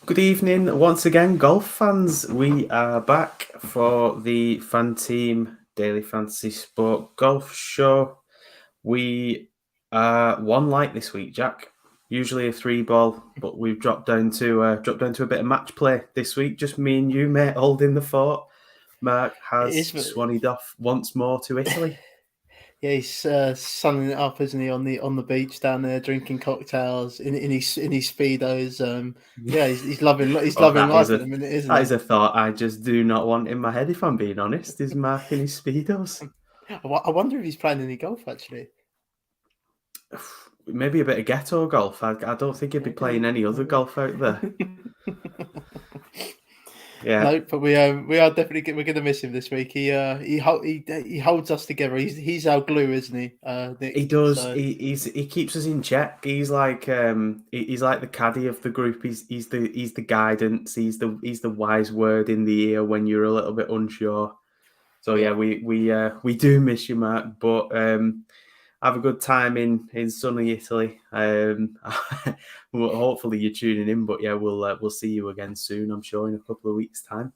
Good evening once again, golf fans. We are back for the FanTeam Daily Fantasy Sport Golf Show. We are one light this week, Jack. Usually a 3-ball, but we've dropped down to a bit of match play this week. Just me and you, mate, holding the fort. Mark has swannied off once more to Italy. Yeah, he's sunning it up, isn't he, on the beach down there, drinking cocktails in his speedos. Yeah, he's loving life at the minute, isn't he? That is a thought I just do not want in my head, if I'm being honest. Is Mark in his speedos? I wonder if he's playing any golf actually. Maybe a bit of ghetto golf. I don't think he'd be playing any other golf out there. Yeah. No, but we are definitely we're going to miss him this week. He holds us together. He's our glue, isn't he? Nick? He does. So. He keeps us in check. He's like the caddy of the group. He's the guidance. He's the wise word in the ear when you're a little bit unsure. So yeah, we do miss you, Mark. But have a good time in sunny Italy. Hopefully you're tuning in. But yeah, we'll see you again soon, I'm sure, in a couple of weeks' time.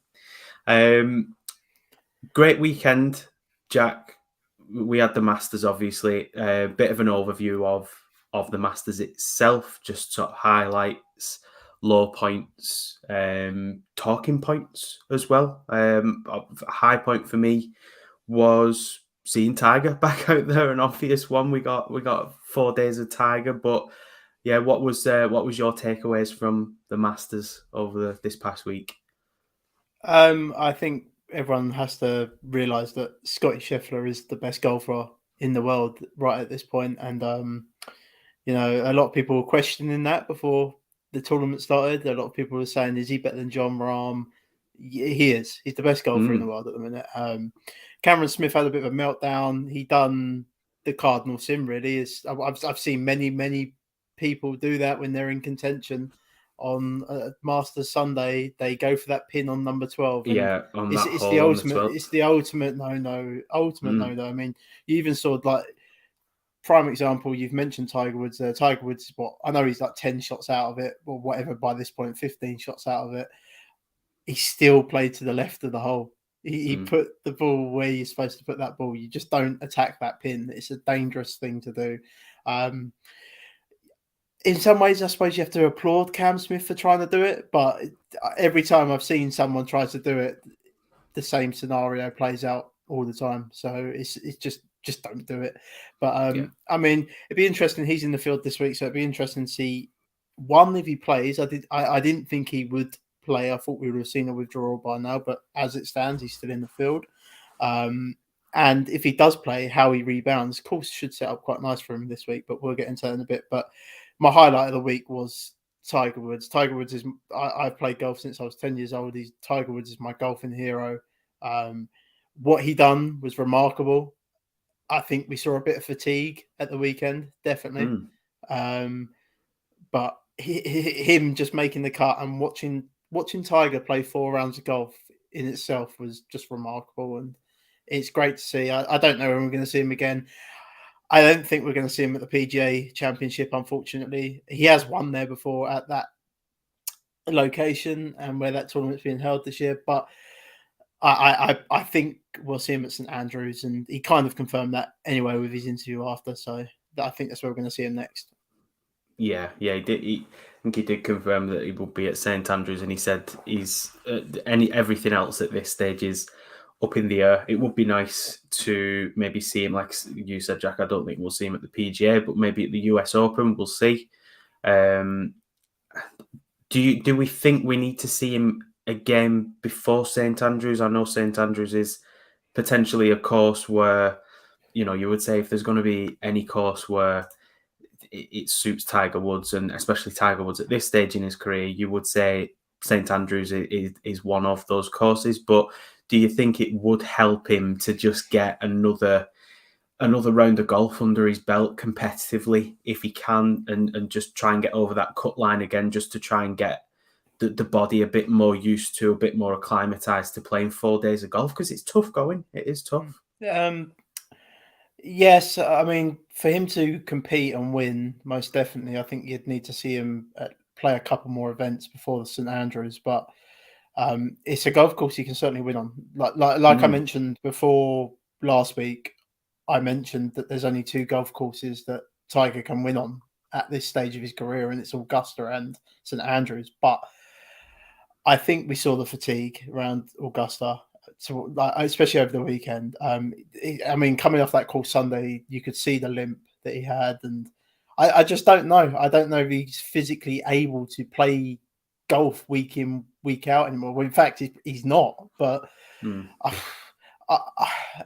Great weekend, Jack. We had the Masters, obviously. A bit of an overview of the Masters itself, just sort of highlights, low points, talking points as well. A high point for me was seeing Tiger back out there, an obvious one. We got 4 days of Tiger, but yeah, what was your takeaways from the Masters over this past week? I think everyone has to realise that Scotty Scheffler is the best golfer in the world right at this point, and you know, a lot of people were questioning that before the tournament started. A lot of people were saying, "Is he better than Jon Rahm?" He is. He's the best golfer in the world at the minute. Cameron Smith had a bit of a meltdown. He done the cardinal sin, really. I've seen many people do that when they're in contention on Masters Sunday. They go for that pin on number 12. Yeah, it's the ultimate. It's the ultimate no-no. No-no. I mean, you even saw, like, prime example. You've mentioned Tiger Woods. Tiger Woods, I know he's like 10 shots out of it, or whatever by this point, 15 shots out of it. He still played to the left of the hole. He put the ball where you're supposed to put that ball. You just don't attack that pin. It's a dangerous thing to do. In some ways, I suppose you have to applaud Cam Smith for trying to do it. But every time I've seen someone try to do it, the same scenario plays out all the time. So it's just don't do it. But I mean, it'd be interesting. He's in the field this week, so it'd be interesting to see, one, if he plays. I didn't think he would play. I thought we would have seen a withdrawal by now, but as it stands, he's still in the field. And if he does play, how he rebounds. Course should set up quite nice for him this week, but we'll get into that in a bit. But my highlight of the week was Tiger Woods. Tiger Woods is, I've played golf since I was 10 years old. Tiger Woods is my golfing hero. What he done was remarkable. I think we saw a bit of fatigue at the weekend, definitely. But him just making the cut and watching Tiger play 4 rounds of golf in itself was just remarkable, and it's great to see. I don't know when we're going to see him again. I don't think we're going to see him at the PGA Championship, unfortunately. He has won there before at that location and where that tournament's being held this year, but I think we'll see him at St Andrews, and he kind of confirmed that anyway with his interview after, so I think that's where we're going to see him next. Yeah, he did. I think he did confirm that he will be at St Andrews, and he said he's everything else at this stage is up in the air. It would be nice to maybe see him, like you said, Jack. I don't think we'll see him at the PGA, but maybe at the US Open, we'll see. Do we think we need to see him again before St Andrews? I know St Andrews is potentially a course where, you know, you would say if there's going to be any course where it suits Tiger Woods, and especially Tiger Woods at this stage in his career, you would say St Andrews is one of those courses. But do you think it would help him to just get another round of golf under his belt competitively if he can, and just try and get over that cut line again, just to try and get the body a bit more used to, a bit more acclimatized to playing 4 days of golf? Because it's tough going. It is tough. Yes, I mean, for him to compete and win, most definitely, I think you'd need to see him play a couple more events before the St Andrews. But it's a golf course he can certainly win on. Like I mentioned before last week, I mentioned that there's only 2 golf courses that Tiger can win on at this stage of his career, and it's Augusta and St Andrews. But I think we saw the fatigue around Augusta, so especially over the weekend. I mean, coming off that course Sunday, you could see the limp that he had, and I just don't know. I don't know if he's physically able to play golf week in, week out anymore. Well, in fact, he's not. But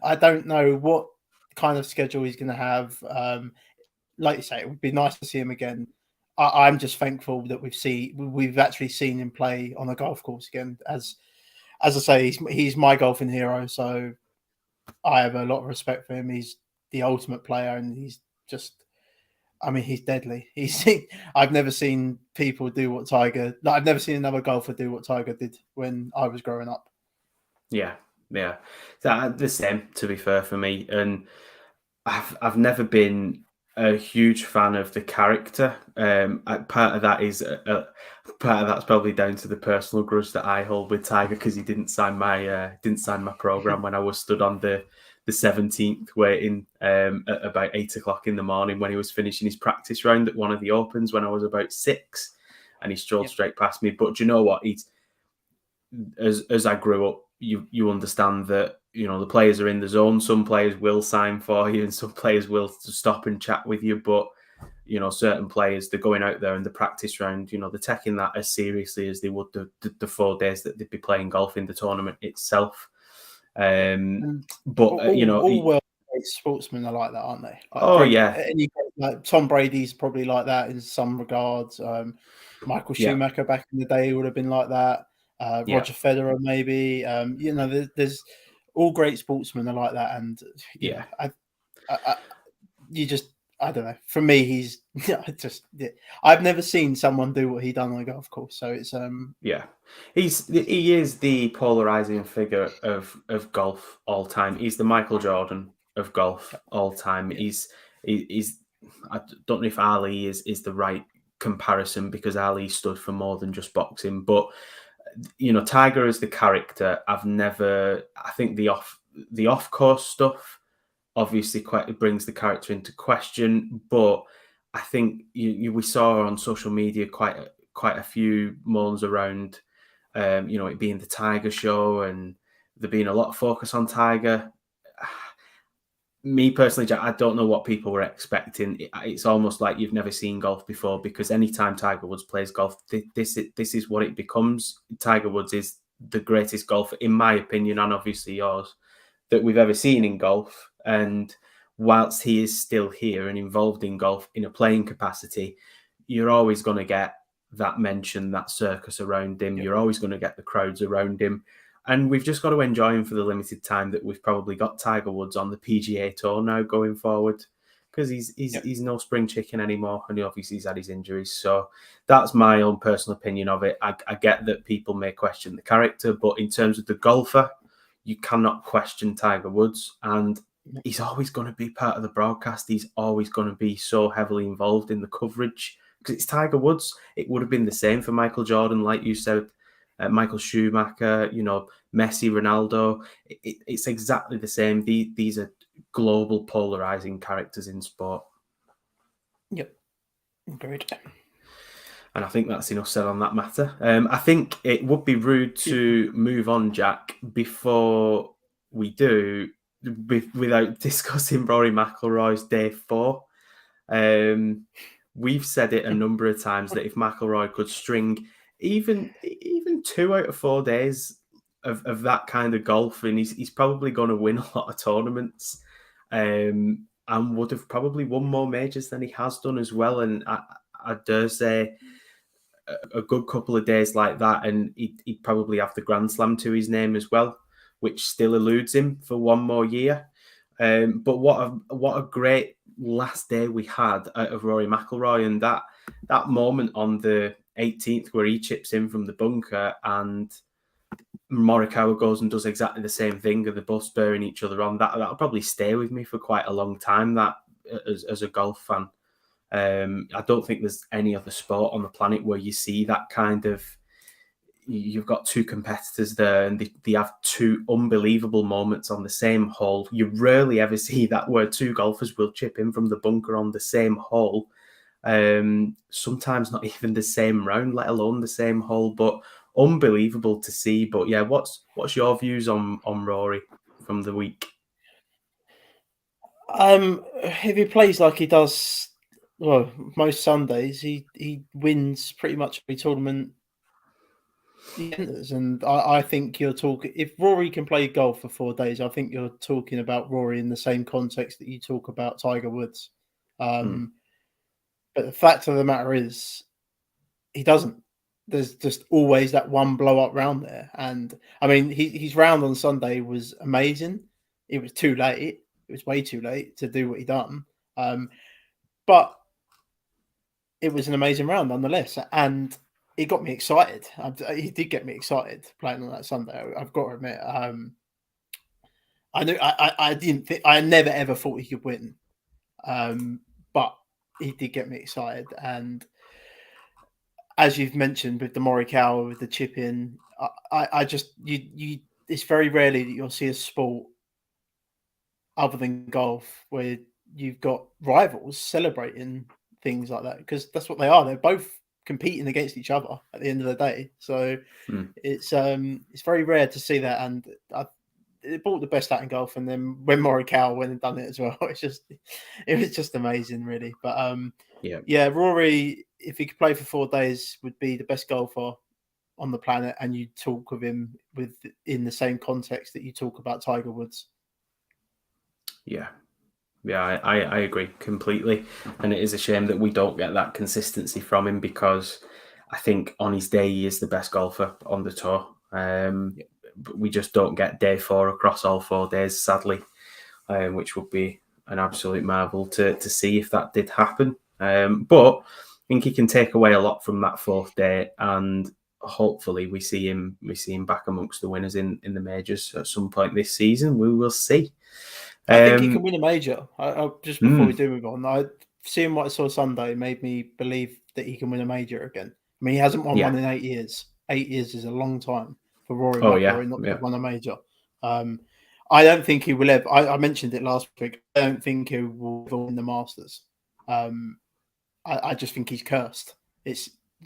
I don't know what kind of schedule he's going to have. Like you say, it would be nice to see him again. I'm just thankful that we've actually seen him play on a golf course again. As I say, he's my golfing hero, so I have a lot of respect for him. He's the ultimate player, and he's just, I mean, he's deadly. I've never seen people do what Tiger. I've never seen another golfer do what Tiger did when I was growing up. Yeah. The same, to be fair, for me. And I've never been a huge fan of the character. Part of that's probably down to the personal grudge that I hold with Tiger, because he didn't sign my program when I was stood on the 17th waiting at about 8 o'clock in the morning when he was finishing his practice round at one of the Opens when I was about 6, and he strolled straight past me. But do you know what? As I grew up, you understand that, you know, the players are in the zone. Some players will sign for you, and some players will stop and chat with you. But, you know, certain players, they're going out there in the practice round, you know, they're taking that as seriously as they would the 4 days that they'd be playing golf in the tournament itself. But you know, all world-class sportsmen are like that, aren't they? Like Tom Brady's probably like that in some regards. Michael Schumacher back in the day would have been like that. Roger Federer, maybe. You know, there's all great sportsmen are like that, and I don't know. For me, he's I've never seen someone do what he done on a golf course. So it's he is the polarizing figure of golf all time. He's the Michael Jordan of golf all time. He's I don't know if Ali is the right comparison, because Ali stood for more than just boxing, but you know, Tiger is the character. I think the off course stuff obviously it brings the character into question, but I think we saw on social media quite a few moans around, you know, it being the Tiger show and there being a lot of focus on Tiger. Me personally, Jack, I don't know what people were expecting. It's almost like you've never seen golf before, because anytime Tiger Woods plays golf, this is what it becomes. Tiger Woods is the greatest golfer, in my opinion, and obviously yours, that we've ever seen in golf. And whilst he is still here and involved in golf in a playing capacity, you're always going to get that mention, that circus around him. You're always going to get the crowds around him. And we've just got to enjoy him for the limited time that we've probably got Tiger Woods on the PGA Tour now going forward, because he's no spring chicken anymore, and obviously he's had his injuries. So that's my own personal opinion of it. I get that people may question the character, but in terms of the golfer, you cannot question Tiger Woods, and he's always going to be part of the broadcast. He's always going to be so heavily involved in the coverage, because it's Tiger Woods. It would have been the same for Michael Jordan, like you said. Michael Schumacher, you know, Messi, Ronaldo. It's exactly the same. These are global polarizing characters in sport. Yep, agreed. And I think that's enough said on that matter. I think it would be rude to move on, Jack, before we do, without discussing Rory McIlroy's day 4. We've said it a number of times that if McIlroy could string even 2 out of 4 days of that kind of golf, and he's probably going to win a lot of tournaments. and would have probably won more majors than he has done as well. And I dare say a good couple of days like that, and he'd probably have the Grand Slam to his name as well, which still eludes him for one more year. But what a great last day we had out of Rory McIlroy, and that moment on the 18th where he chips in from the bunker and Morikawa goes and does exactly the same thing, and they're both spurring each other on. That'll probably stay with me for quite a long time. That as a golf fan, I don't think there's any other sport on the planet where you see that kind of. You've got two competitors there, and they have two unbelievable moments on the same hole. You rarely ever see that where two golfers will chip in from the bunker on the same hole. Sometimes not even the same round, let alone the same hole. But unbelievable to see. But yeah, what's your views on Rory from the week? If he plays like he does, well, most Sundays, he wins pretty much every tournament he enters. And I think you're talking, if Rory can play golf for 4 days, I think you're talking about Rory in the same context that you talk about Tiger Woods. But the fact of the matter is, he doesn't. There's just always that one blow up round there. And I mean, his round on Sunday was amazing. It was too late. It was way too late to do what he done. But it was an amazing round nonetheless. And it got me excited. He did get me excited playing on that Sunday. I've got to admit. I knew I didn't think, I never ever thought he could win. But he did get me excited. And as you've mentioned with the Morikawa, with the chip in, I just you it's very rarely that you'll see a sport other than golf where you've got rivals celebrating things like that, because that's what they are. They're both competing against each other at the end of the day. So it's very rare to see that, and it brought the best out in golf. And then when Morikawa went and done it as well, it was just amazing, really. But yeah, Rory, if he could play for 4 days, would be the best golfer on the planet, and you talk of him in the same context that you talk about Tiger Woods. Yeah, I agree completely, and it is a shame that we don't get that consistency from him, because I think on his day he is the best golfer on the tour. But we just don't get day 4 across all 4 days, sadly, which would be an absolute marvel to see if that did happen. But I think he can take away a lot from that 4th day, and hopefully we see him back amongst the winners in the majors at some point this season. We will see. I think he can win a major. Just before we do move on, seeing what I saw Sunday made me believe that he can win a major again. I mean, he hasn't won one in 8 years. 8 years is a long time for Rory McIlroy not to have won a major. I don't think he will ever. I mentioned it last week. I don't think he will ever win the Masters. I just think he's cursed. It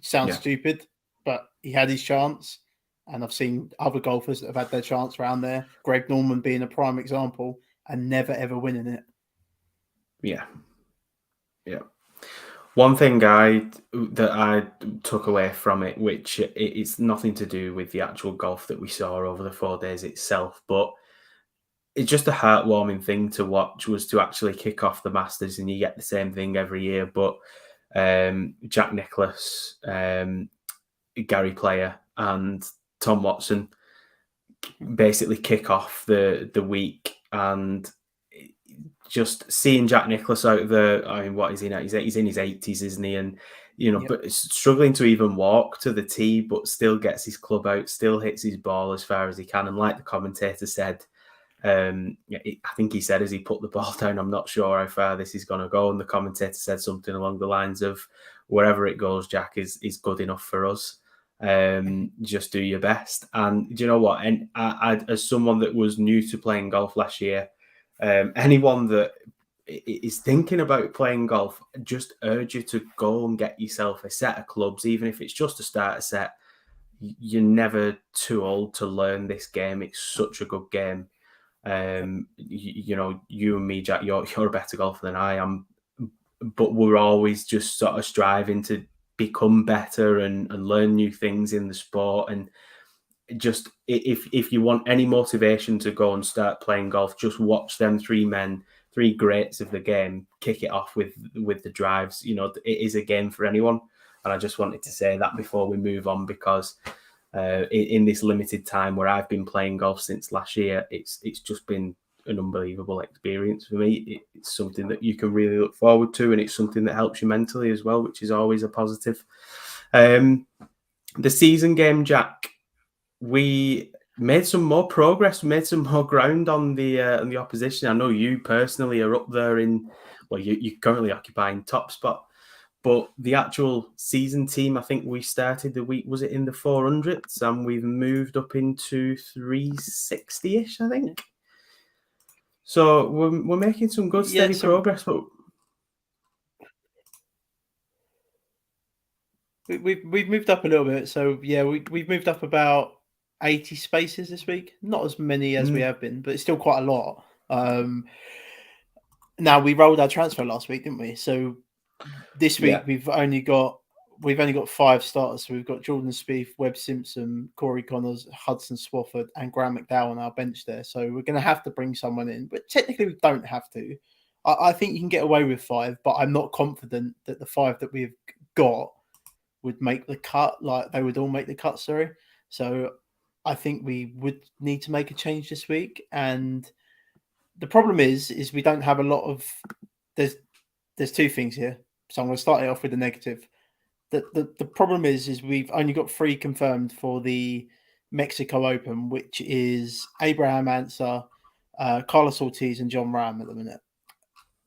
sounds stupid, but he had his chance, and I've seen other golfers that have had their chance around there. Greg Norman being a prime example, and never ever winning it. Yeah. One thing that I took away from it, which it's nothing to do with the actual golf that we saw over the 4 days itself, but it's just a heartwarming thing to watch, was to actually kick off the Masters, and you get the same thing every year. But Jack Nicklaus, Gary Player, and Tom Watson basically kick off the week, and just seeing Jack Nicklaus out there. I mean, what is he now? He's in his 80s, isn't he? And but struggling to even walk to the tee, but still gets his club out, still hits his ball as far as he can. And like the commentator said, I think he said as he put the ball down, "I'm not sure how far this is going to go." And the commentator said something along the lines of, "Wherever it goes, Jack, is good enough for us. Just do your best." And do you know what? And I, as someone that was new to playing golf last year, anyone that is thinking about playing golf, just urge you to go and get yourself a set of clubs, even if it's just a starter set. You're never too old to learn this game. It's such a good game. You and me, Jack, you're a better golfer than I am, but we're always just sort of striving to become better and learn new things in the sport. And just if you want any motivation to go and start playing golf, just watch them 3 men greats of the game, kick it off with the drives. You know, it is a game for anyone. And I just wanted to say that before we move on, because in this limited time where I've been playing golf since last year, it's just been an unbelievable experience for me. It's something that you can really look forward to, and it's something that helps you mentally as well, which is always a positive. The season game, Jack, we made some more progress, made some more ground on the opposition. I know you personally are up there you're currently occupying top spot, but the actual season team, I think we started the week, was it in the 400s, and we've moved up into 360-ish, I think. So we're making some good steady progress, but we've moved up a little bit. So yeah, we've moved up about 80 spaces this week. Not as many as we have been, but it's still quite a lot. Now we rolled our transfer last week, didn't we? So this week we've only got 5 starters. So we've got Jordan Spieth, Webb Simpson, Corey Connors, Hudson Swafford, and Graham McDowell on our bench there. So we're going to have to bring someone in, but technically we don't have to. I think you can get away with 5, but I'm not confident that the 5 that we've got would make the cut. Like they would all make the cut. Sorry. So I think we would need to make a change this week, and the problem is we don't have a lot of. There's 2 things here, so I'm going to start it off with the negative. The problem is we've only got 3 confirmed for the Mexico Open, which is Abraham Answer, Carlos Ortiz, and John Ram at the minute.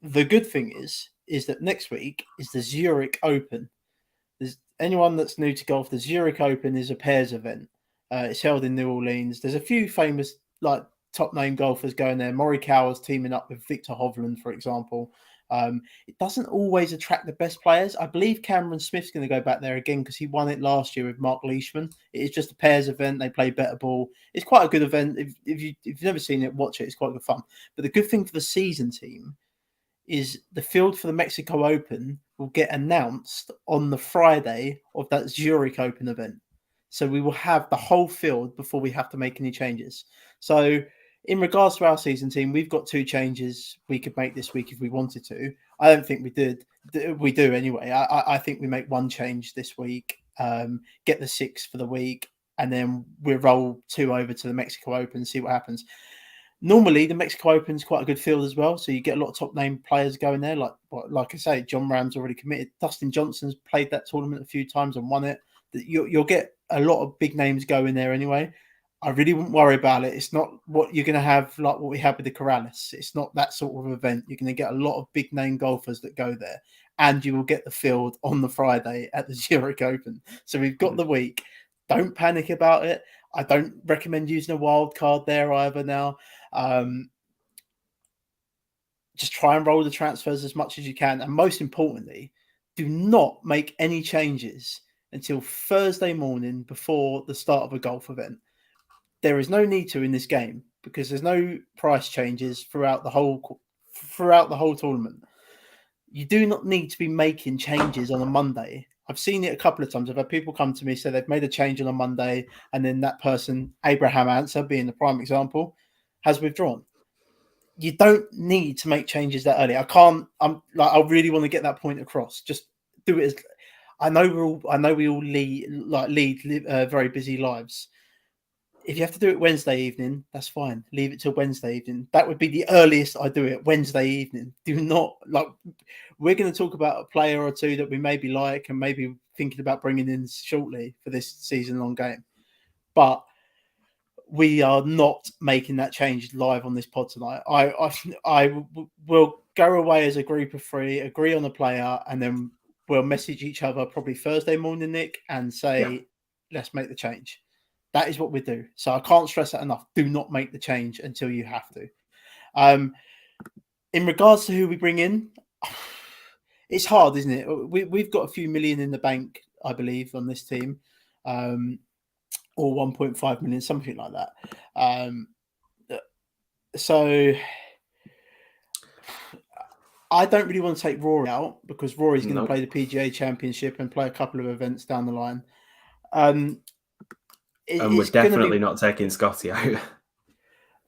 The good thing is that next week is the Zurich Open. There's anyone that's new to golf. The Zurich Open is a pairs event. It's held in New Orleans. There's a few famous top name golfers going there. Morikawa's teaming up with Victor Hovland, for example. It doesn't always attract the best players. I believe Cameron Smith's going to go back there again because he won it last year with Mark Leishman. It is just a pairs event. They play better ball. It's quite a good event. If you've never seen it, watch it. It's quite good fun. But the good thing for the season team is the field for the Mexico Open will get announced on the Friday of that Zurich Open event. So we will have the whole field before we have to make any changes. So in regards to our season team, we've got 2 changes we could make this week if we wanted to. I don't think we did. We do anyway. I think we make 1 change this week, get the 6 for the week, and then we'll roll 2 over to the Mexico Open and see what happens. Normally, the Mexico Open is quite a good field as well, so you get a lot of top name players going there. Like I say, John Ram's already committed. Dustin Johnson's played that tournament a few times and won it. You'll get a lot of big names going there anyway. I really wouldn't worry about it. It's not what you're going to have like what we had with the Corrales. It's not that sort of event. You're going to get a lot of big name golfers that go there, and you will get the field on the Friday at the Zurich Open. So we've got the week. Don't panic about it. I don't recommend using a wild card there either now. Just try and roll the transfers as much as you can. And most importantly, do not make any changes until Thursday morning before the start of a golf event. There is no need to in this game because there's no price changes throughout the whole tournament. You do not need to be making changes on a Monday. I've seen it a couple of times. I've had people come to me say they've made a change on a Monday, and then that person, Abraham Answer being the prime example, has withdrawn. You don't need to make changes that early. I really want to get that point across. Just do it. I know we all lead very busy lives. If you have to do it Wednesday evening, that's fine. Leave it till Wednesday evening. That would be the earliest I do it, Wednesday evening. Do not we're going to talk about a player or 2 that we maybe like and maybe thinking about bringing in shortly for this season-long game. But we are not making that change live on this pod tonight. I will go away as a group of 3, agree on a player, and then we'll message each other probably Thursday morning, Nick, and say, let's make the change. That is what we do. So I can't stress that enough. Do not make the change until you have to. In regards to who we bring in, it's hard, isn't it? We've got a few million in the bank, I believe, on this team, or 1.5 million, something like that. So I don't really want to take Rory out because Rory's going to play the PGA Championship and play a couple of events down the line. And we're definitely not taking Scotty out.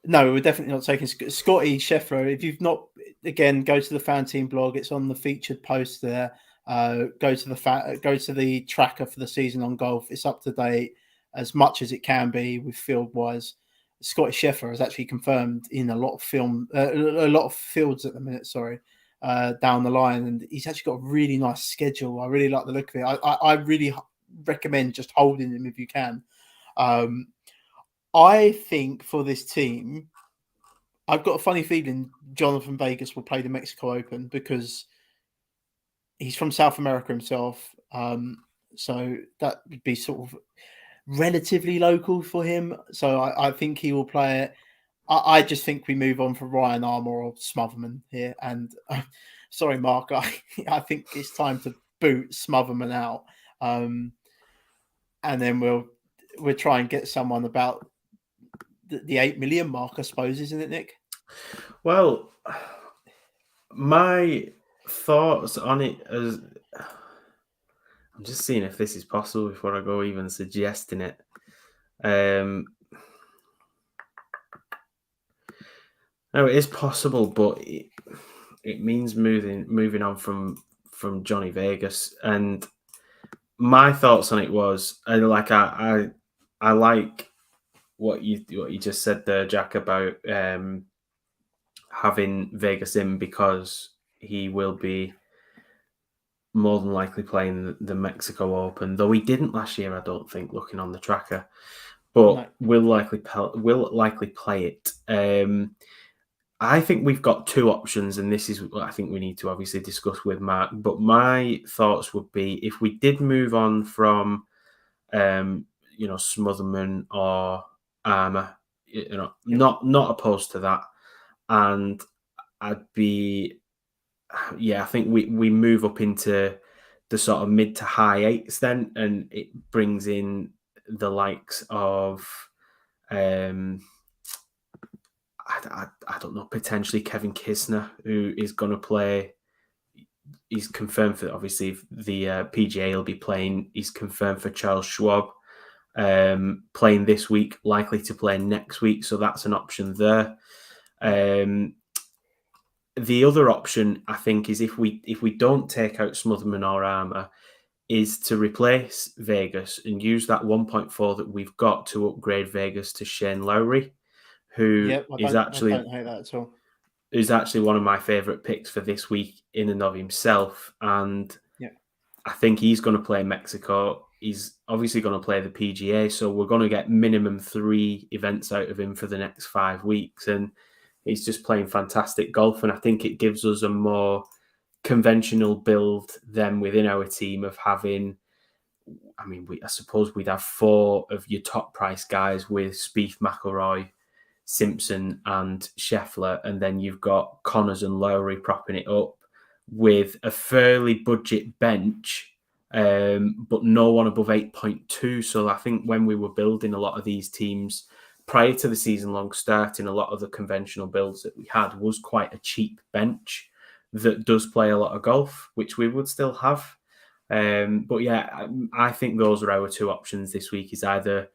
No, we're definitely not taking Scotty Scheffler. If you've not, again, go to the FanTeam blog. It's on the featured post there. Go to the tracker for the season on golf. It's up to date as much as it can be with field wise. Scotty Scheffler is actually confirmed in a lot of fields at the minute. Sorry, down the line, and he's actually got a really nice schedule. I really like the look of it. I really recommend just holding him if you can. I think for this team, I've got a funny feeling Jonathan Vegas will play the Mexico Open because he's from South America himself. So that would be sort of relatively local for him. So I think he will play it. I just think we move on for Ryan Armour or Smotherman here. And sorry, Mark, I think it's time to boot Smotherman out. And then we'll try and get someone about the 8 million mark, I suppose, isn't it, Nick? Well, my thoughts on it as I'm just seeing if this is possible before I go even suggesting it. No, it is possible, but it means moving on from Johnny Vegas. And my thoughts on it was I like what you just said there, Jack, about having Vegas in because he will be more than likely playing the Mexico Open, though he didn't last year, I don't think, looking on the tracker, but will likely play it. I think we've got two options, and this is what I think we need to obviously discuss with Mark. But my thoughts would be if we did move on from, Smotherman or Armour, not opposed to that, and I think we move up into the sort of mid to high eights then, and it brings in the likes of, I don't know, potentially Kevin Kisner, who is going to play. He's confirmed for, obviously, the PGA will be playing. He's confirmed for Charles Schwab, playing this week, likely to play next week. So that's an option there. The other option, I think, is if we don't take out Smotherman or Armour, is to replace Vegas and use that 1.4 that we've got to upgrade Vegas to Shane Lowry, who I don't hate that at all. Who's actually one of my favourite picks for this week in and of himself. And I think he's going to play Mexico. He's obviously going to play the PGA. So we're going to get minimum 3 events out of him for the next 5 weeks. And he's just playing fantastic golf. And I think it gives us a more conventional build than within our team of having, I suppose we'd have 4 of your top price guys with Spieth, McIlroy, Simpson and Scheffler, and then you've got Connors and Lowry propping it up with a fairly budget bench, but no one above 8.2. So I think when we were building a lot of these teams prior to the season-long starting, a lot of the conventional builds that we had was quite a cheap bench that does play a lot of golf, which we would still have. But yeah, I think those are our 2 options this week. Is either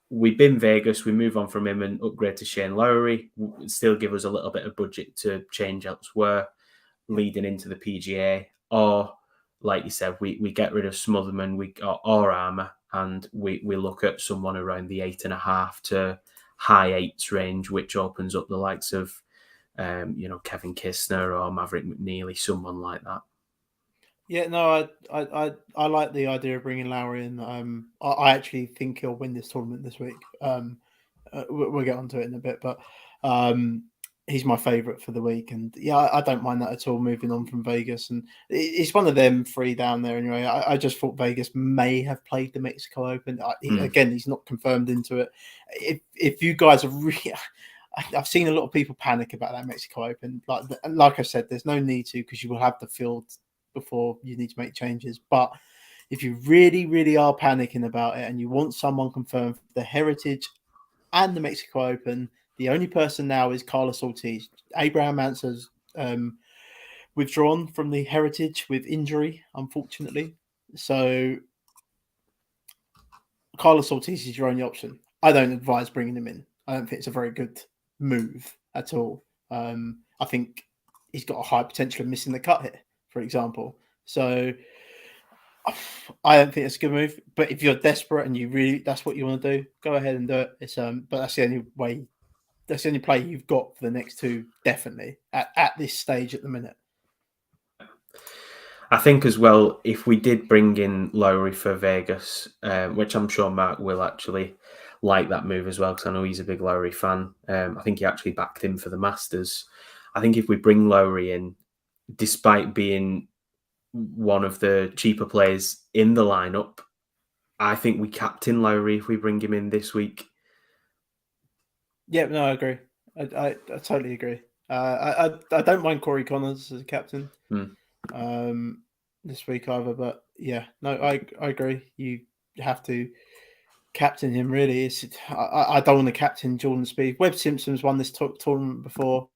we bin Vegas, we move on from him and upgrade to Shane Lowry, still give us a little bit of budget to change elsewhere leading into the PGA, or like you said, we get rid of Smotherman or Armour, and we look at someone around the 8.5 to high 8s range, which opens up the likes of Kevin Kisner or Maverick McNeely, someone like that. Yeah, no, I like the idea of bringing Lowry in. I actually think he'll win this tournament this week. We'll get onto it in a bit, but he's my favourite for the week, and I don't mind that at all. Moving on from Vegas, and it's one of them 3 down there anyway. I just thought Vegas may have played the Mexico Open. Again, he's not confirmed into it. If you guys are really, I've seen a lot of people panic about that Mexico Open. Like I said, there's no need to, because you will have the field before you need to make changes. But if you really, really are panicking about it and you want someone confirmed for the Heritage and the Mexico Open, the only person now is Carlos Ortiz. Abraham Answer's withdrawn from the Heritage with injury, unfortunately. So Carlos Ortiz is your only option. I don't advise bringing him in. I don't think it's a very good move at all. I think he's got a high potential of missing the cut here, for example. So I don't think it's a good move. But if you're desperate and you really that's what you want to do, go ahead and do it. It's but that's the only way. That's the only play you've got for the next two, definitely at this stage at the minute. I think as well, if we did bring in Lowry for Vegas, which I'm sure Mark will actually like that move as well, because I know he's a big Lowry fan. I think he actually backed him for the Masters. I think if we bring Lowry in, despite being one of the cheaper players in the lineup, I think we captain Lowry if we bring him in this week. Yeah, no, I agree. I totally agree. I don't mind Corey Connors as a captain this week either, but yeah, no, I agree. You have to captain him. Really, I don't want to captain Jordan Spieth. Webb Simpson's won this tournament before.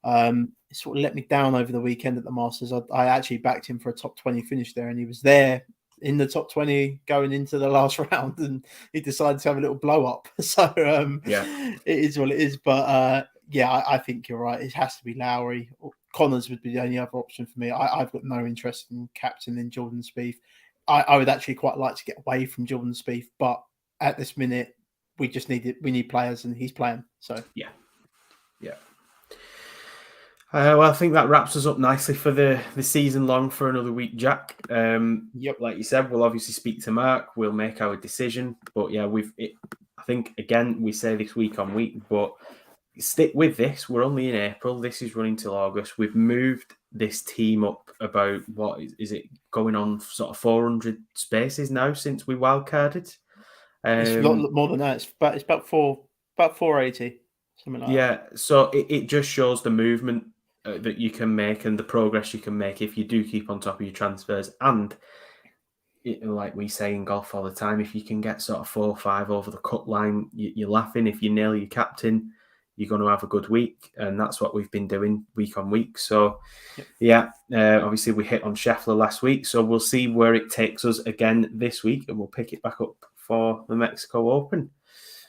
It sort of let me down over the weekend at the Masters. I actually backed him for a top 20 finish there, and he was there in the top 20 going into the last round, and he decided to have a little blow up. So it is what it is. But yeah, I think you're right. It has to be Lowry. Connors would be the only other option for me. I've got no interest in captaining Jordan Spieth. I would actually quite like to get away from Jordan Spieth, but at this minute, we need players, and he's playing. So yeah. Well, I think that wraps us up nicely for the season long for another week, Jack. Like you said, we'll obviously speak to Mark. We'll make our decision. But yeah, I think again we say this week on week, but stick with this. We're only in April. This is running till August. We've moved this team up about what is it going on sort of 400 spaces now since we wildcarded. It's a lot more than that. It's about 480. Something like that. So it just shows the movement that you can make and the progress you can make if you do keep on top of your transfers. And like we say in golf all the time, if you can get sort of 4 or 5 over the cut line, you're laughing. If you nail your captain, you're going to have a good week. And that's what we've been doing week on week. So, obviously we hit on Scheffler last week. So we'll see where it takes us again this week, and we'll pick it back up for the Mexico Open.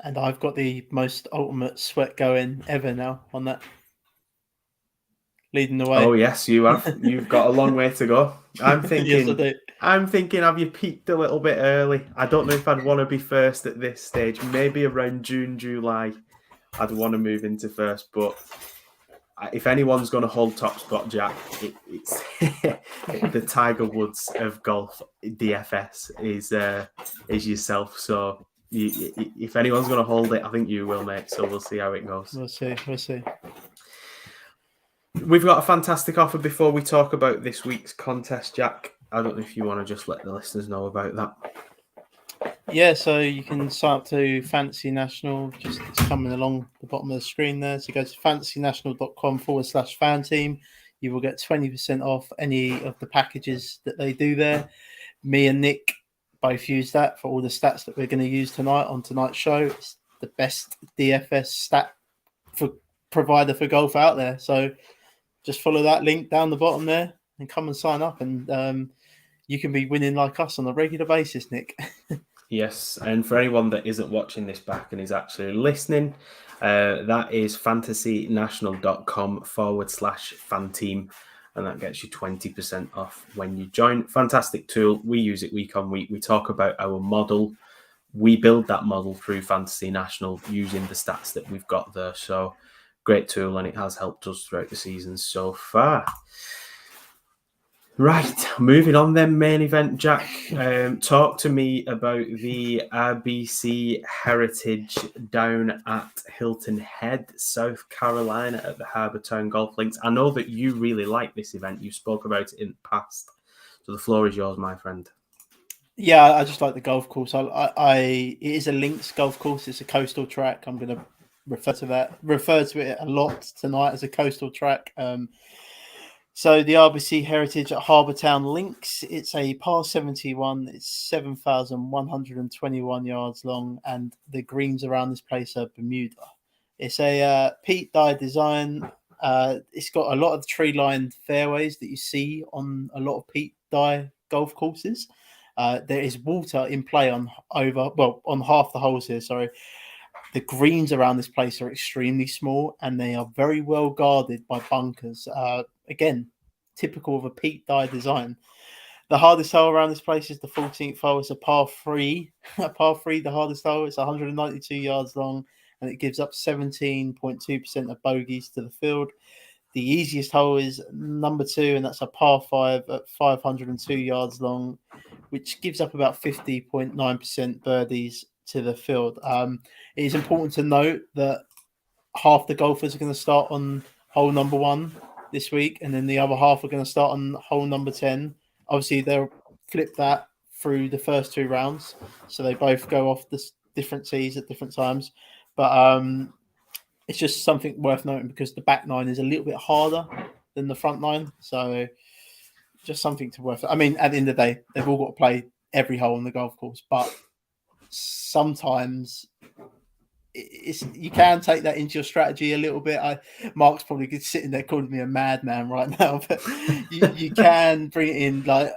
And I've got the most ultimate sweat going ever now on that. Leading the way. Oh yes, you have. You've got a long way to go. I'm thinking. Yes, I do. I'm thinking, have you peaked a little bit early? I don't know if I'd want to be first at this stage. Maybe around June, July, I'd want to move into first. But if anyone's going to hold top spot, Jack, it's the Tiger Woods of golf. DFS is yourself. So if anyone's going to hold it, I think you will, mate. So we'll see how it goes. We'll see. We've got a fantastic offer before we talk about this week's contest, Jack. I don't know if you want to just let the listeners know about that. Yeah, so you can sign up to Fantasy National. It's coming along the bottom of the screen there. So go to fantasynational.com/FanTeam. You will get 20% off any of the packages that they do there. Me and Nick both use that for all the stats that we're going to use tonight on tonight's show. It's the best DFS stat provider for golf out there. So just follow that link down the bottom there and come and sign up, and you can be winning like us on a regular basis, Nick. Yes, and for anyone that isn't watching this back and is actually listening, that is fantasynational.com/FanTeam, and that gets you 20% off when you join. Fantastic tool. We use it week on week. We talk about our model. We build that model through Fantasy National using the stats that we've got there. So great tool, and it has helped us throughout the season so far. Right, moving on then, main event, Jack. Talk to me about the RBC Heritage down at Hilton Head, South Carolina at the Harbour Town Golf Links. I know that you really like this event. You spoke about it in the past. So the floor is yours, my friend. Yeah, I just like the golf course. It is a links golf course. It's a coastal track. I'm going to refer to it a lot tonight as a coastal track. So the RBC Heritage at Harbour Town Links, it's a par 71. It's 7,121 yards long, and the greens around this place are Bermuda. It's a peat dye design. It's got a lot of tree-lined fairways that you see on a lot of peat dye golf courses. There is water in play on half the holes here. Sorry. The greens around this place are extremely small, and they are very well guarded by bunkers. Again, typical of a peat dye design. The hardest hole around this place is the 14th hole. It's a par 3. A par 3, the hardest hole. It's 192 yards long, and it gives up 17.2% of bogeys to the field. The easiest hole is number 2, and that's a par 5 at 502 yards long, which gives up about 50.9% birdies to the field. It is important to note that half the golfers are going to start on hole number 1 this week, and then the other half are going to start on hole number 10. Obviously, they'll flip that through the first 2 rounds, so they both go off the different tees at different times. But it's just something worth noting because the back 9 is a little bit harder than the front 9, so just something to worth. I mean, at the end of the day, they've all got to play every hole on the golf course, but sometimes you can take that into your strategy a little bit. Mark's probably sitting there calling me a madman right now, but you can bring it in. Like,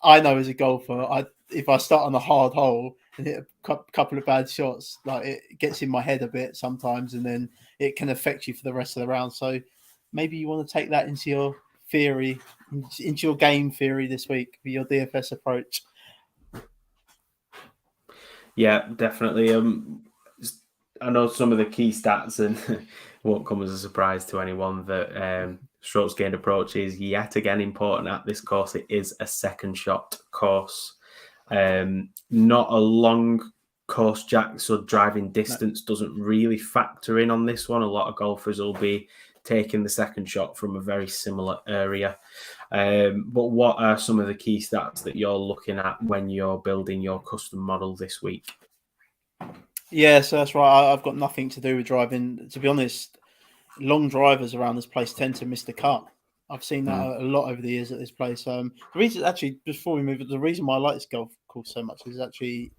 I know as a golfer, if I start on a hard hole and hit a couple of bad shots, like, it gets in my head a bit sometimes, and then it can affect you for the rest of the round. So maybe you want to take that into your theory, into your game theory this week for your DFS approach. Yeah, definitely. I know some of the key stats, and it won't come as a surprise to anyone that strokes gained approach is yet again important at this course. It is a second shot course, not a long course, Jack, so driving distance doesn't really factor in on this one. A lot of golfers will be taking the second shot from a very similar area. But what are some of the key stats that you're looking at when you're building your custom model this week? Yeah, so that's right. I've got nothing to do with driving. To be honest, long drivers around this place tend to miss the cut. I've seen that a lot over the years at this place. The reason, actually, before we move, the reason why I like this golf course so much is actually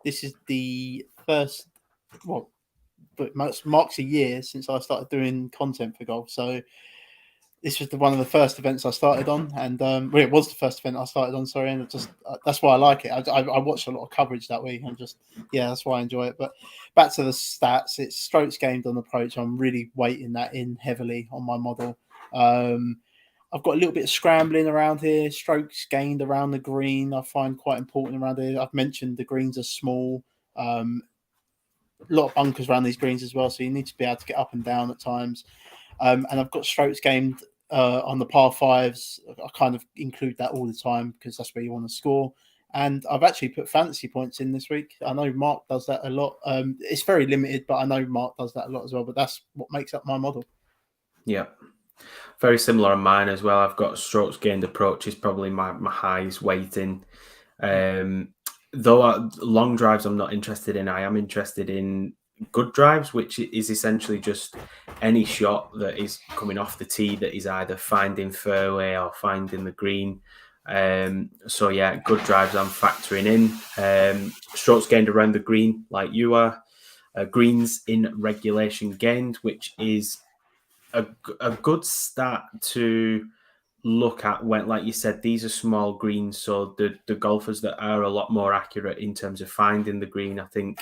this is the first, well, but marks a year since I started doing content for golf. So this was one of the first events I started on, and well, it was the first event I started on. Sorry, and it just that's why I like it. I watched a lot of coverage that week, and just that's why I enjoy it. But back to the stats, it's strokes gained on approach. I'm really weighting that in heavily on my model. I've got a little bit of scrambling around here. Strokes gained around the green I find quite important around here. I've mentioned the greens are small. A lot of bunkers around these greens as well, so you need to be able to get up and down at times. And I've got strokes gained on the par 5s. I kind of include that all the time because that's where you want to score. And I've actually put fantasy points in this week. I know Mark does that a lot. It's very limited, but I know Mark does that a lot as well. But that's what makes up my model. Yeah. Very similar on mine as well. I've got strokes gained approach is probably my highest weighting. Though long drives I'm not interested in. I am interested in good drives, which is essentially just any shot that is coming off the tee that is either finding fairway or finding the green. So yeah, good drives I'm factoring in. Strokes gained around the green, like you are. Greens in regulation gained, which is a good stat to look at when, like you said, these are small greens. So the golfers that are a lot more accurate in terms of finding the green, I think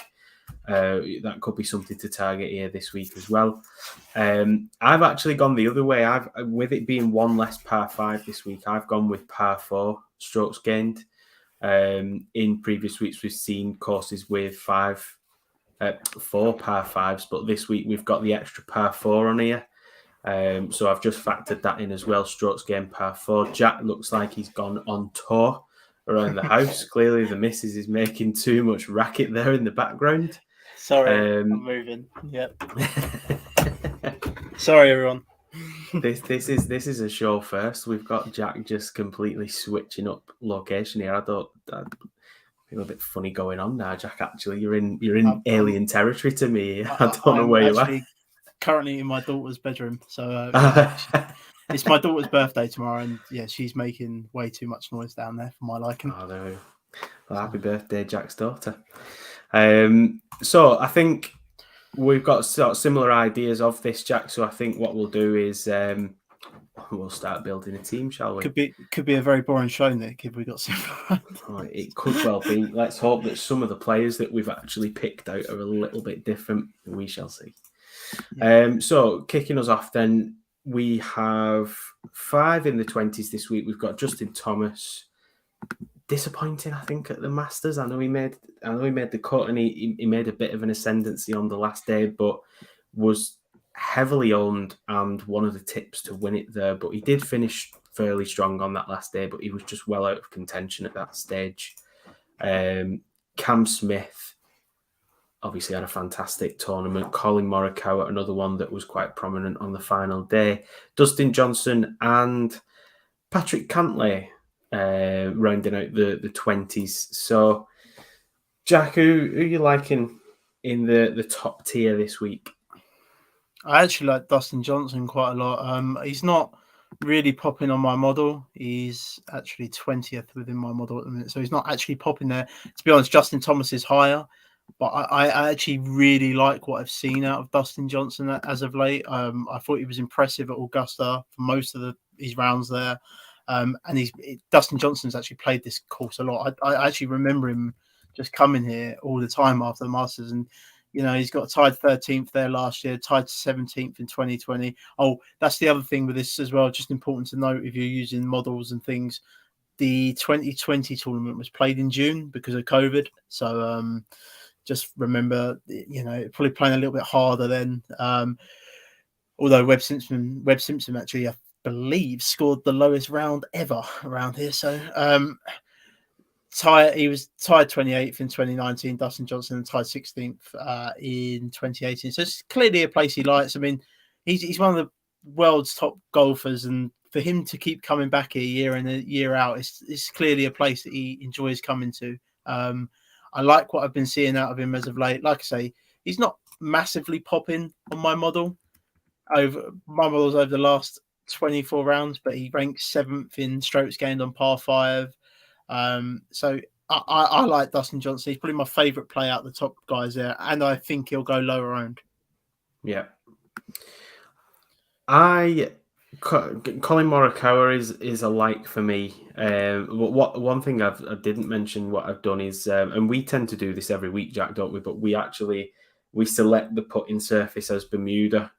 that could be something to target here this week as well. I've actually gone the other way. With it being one less par 5 this week, I've gone with par 4 strokes gained. In previous weeks, we've seen courses with 4 par 5s, but this week we've got the extra par 4 on here. So I've just factored that in as well. Strokes gained par 4. Jack looks like he's gone on tour around the house. Clearly the missus is making too much racket there in the background. Sorry, I'm moving. Yep. Sorry, everyone. This is a show first. We've got Jack just completely switching up location here. I feel a bit funny going on now, Jack. Actually, you're in alien territory to me. I don't know where you are. Currently in my daughter's bedroom, so it's my daughter's birthday tomorrow, and she's making way too much noise down there for my liking. Oh, there we go. Well, happy birthday, Jack's daughter. So I think we've got sort of similar ideas of this, Jack. So I think what we'll do is we'll start building a team, shall we? Could be a very boring show, Nick, if we got some. It could well be. Let's hope that some of the players that we've actually picked out are a little bit different. We shall see. Yeah. So kicking us off, then we have 5 in the 20s this week. We've got Justin Thomas. Disappointing, I think, at the Masters. I know he made the cut, and he made a bit of an ascendancy on the last day, but was heavily owned and one of the tips to win it there. But he did finish fairly strong on that last day, but he was just well out of contention at that stage. Cam Smith obviously had a fantastic tournament. Colin Morikawa, another one that was quite prominent on the final day. Dustin Johnson and Patrick Cantlay rounding out the 20s. So, Jack, who are you liking in the top tier this week? I actually like Dustin Johnson quite a lot. He's not really popping on my model. He's actually 20th within my model at the minute, so he's not actually popping there. To be honest, Justin Thomas is higher, but I actually really like what I've seen out of Dustin Johnson as of late. I thought he was impressive at Augusta for most of his rounds there. And Dustin Johnson's actually played this course a lot. I actually remember him just coming here all the time after the Masters, and he's got tied 13th there last year, tied 17th in 2020. Oh, that's the other thing with this as well. Just important to note, if you're using models and things, the 2020 tournament was played in June because of COVID. So just remember, probably playing a little bit harder then. Although Webb Simpson actually, I believe, scored the lowest round ever around here. So he was tied 28th in 2019, Dustin Johnson, and tied 16th in 2018. So it's clearly a place he likes. I mean, he's one of the world's top golfers, and for him to keep coming back here year in and year out, it's clearly a place that he enjoys coming to. I like what I've been seeing out of him as of late. Like I say, he's not massively popping on my model over the last 24 rounds, but he ranks 7th in strokes gained on par 5. So I like Dustin Johnson. He's probably my favourite play out the top guys there, and I think he'll go lower owned. Yeah. Colin Morikawa is a like for me. One thing I didn't mention what I've done is, and we tend to do this every week, Jack, don't we? But we select the putting surface as Bermuda,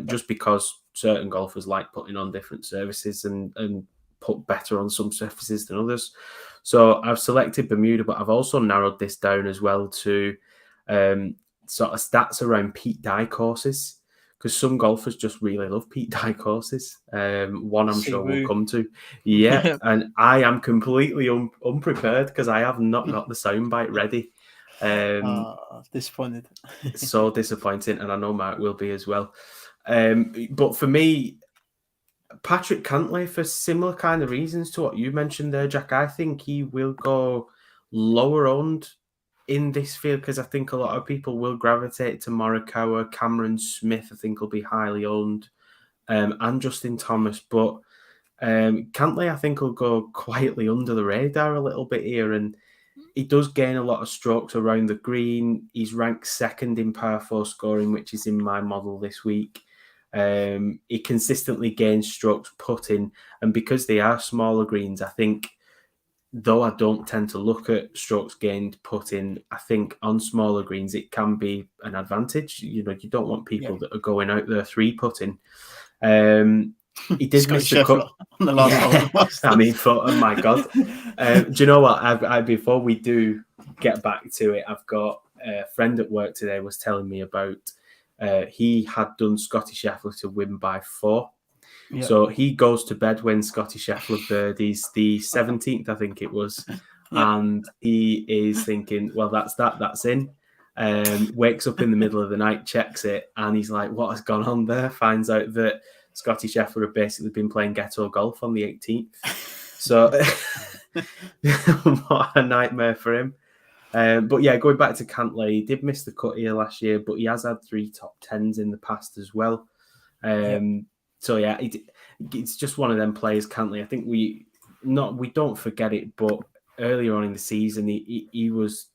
just because certain golfers like putting on different surfaces and put better on some surfaces than others. So I've selected Bermuda, but I've also narrowed this down as well to sort of stats around Pete Dye courses, because some golfers just really love Pete Dye courses. One I'm sure we'll come to. Yeah, and I am completely unprepared because I have not got the soundbite ready. Disappointed. So disappointing, and I know Mark will be as well. But for me, Patrick Cantlay, for similar kind of reasons to what you mentioned there, Jack, I think he will go lower owned in this field because I think a lot of people will gravitate to Morikawa. Cameron Smith, I think, will be highly owned, and Justin Thomas. But Cantlay, I think, will go quietly under the radar a little bit here, and he does gain a lot of strokes around the green. He's ranked 2nd in par 4 scoring, which is in my model this week. He consistently gains strokes putting, and because they are smaller greens, I think, though I don't tend to look at strokes gained putting, I think on smaller greens it can be an advantage. You don't want people that are going out there 3-putting. He did miss the cut on the last I mean, oh my God. Do you know what? I before we do get back to it, I've got a friend at work today was telling me about he had done Scotty Scheffler to win by 4. Yep. So he goes to bed when Scotty Scheffler birdies the 17th, I think it was. Yep. And he is thinking, well, that's in. Wakes up in the middle of the night, checks it, and he's like, what has gone on there? Finds out that Scotty Scheffler had basically been playing ghetto golf on the 18th. So what a nightmare for him. But yeah, going back to Cantlay, he did miss the cut here last year, but he has had 3 top 10s in the past as well. So yeah, it's just one of them players, Cantlay. I think we don't forget it, but earlier on in the season, he was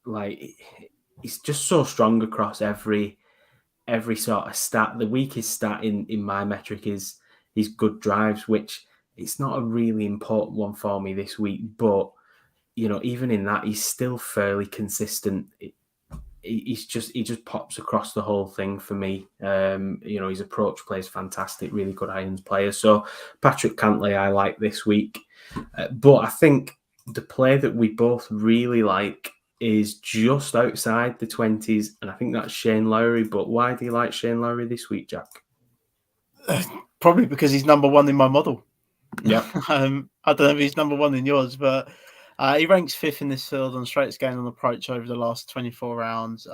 like, he's just so strong across every sort of stat. The weakest stat in my metric is his good drives, which it's not a really important one for me this week. But, even in that, he's still fairly consistent. He just pops across the whole thing for me. His approach play is fantastic, really good irons player. So Patrick Cantlay, I like this week. But I think the play that we both really like is just outside the 20s, and I think that's Shane Lowry. But why do you like Shane Lowry this week, Jack? Probably because he's number one in my model. Yeah. I don't know if he's number one in yours, but he ranks fifth in this field on straights gained on approach over the last 24 rounds.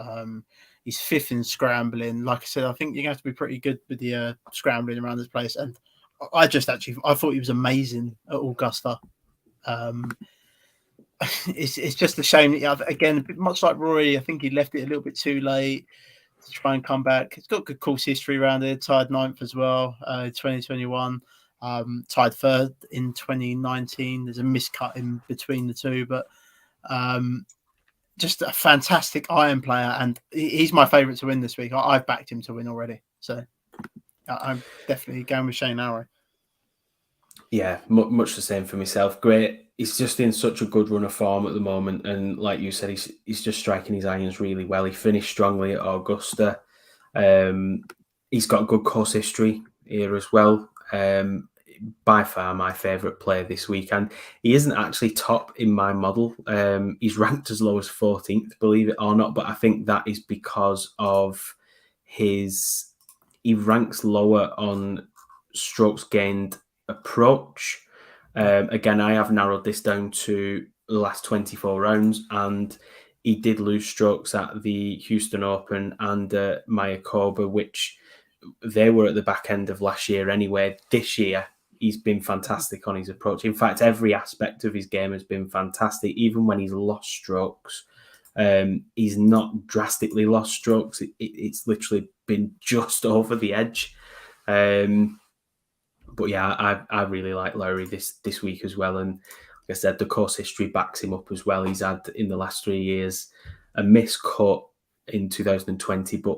He's fifth in scrambling. Like I said, I think you have to be pretty good with the scrambling around this place. And I thought he was amazing at Augusta. It's just a shame. Again, much like Rory, I think he left it a little bit too late to try and come back. He's got good course history around it. Tied ninth as well, 2021. Tied third in 2019. There's a miscut in between the two, but just a fantastic iron player, and he's my favourite to win this week. I've backed him to win already, so I'm definitely going with Shane Lowry. Yeah, much the same for myself. Great. He's just in such a good run of form at the moment, and like you said, he's just striking his irons really well. He finished strongly at Augusta. He's got good course history here as well. By far my favourite player this week, and he isn't actually top in my model. He's ranked as low as 14th, believe it or not, but I think that is because of he ranks lower on strokes gained approach. Again, I have narrowed this down to the last 24 rounds, and he did lose strokes at the Houston Open and Mayakoba, which they were at the back end of last year anyway. This year, he's been fantastic on his approach. In fact, every aspect of his game has been fantastic. Even when he's lost strokes, he's not drastically lost strokes. It's literally been just over the edge. But yeah, I really like Lowry this week as well. And like I said, the course history backs him up as well. He's had in the last 3 years a miscut in 2020, but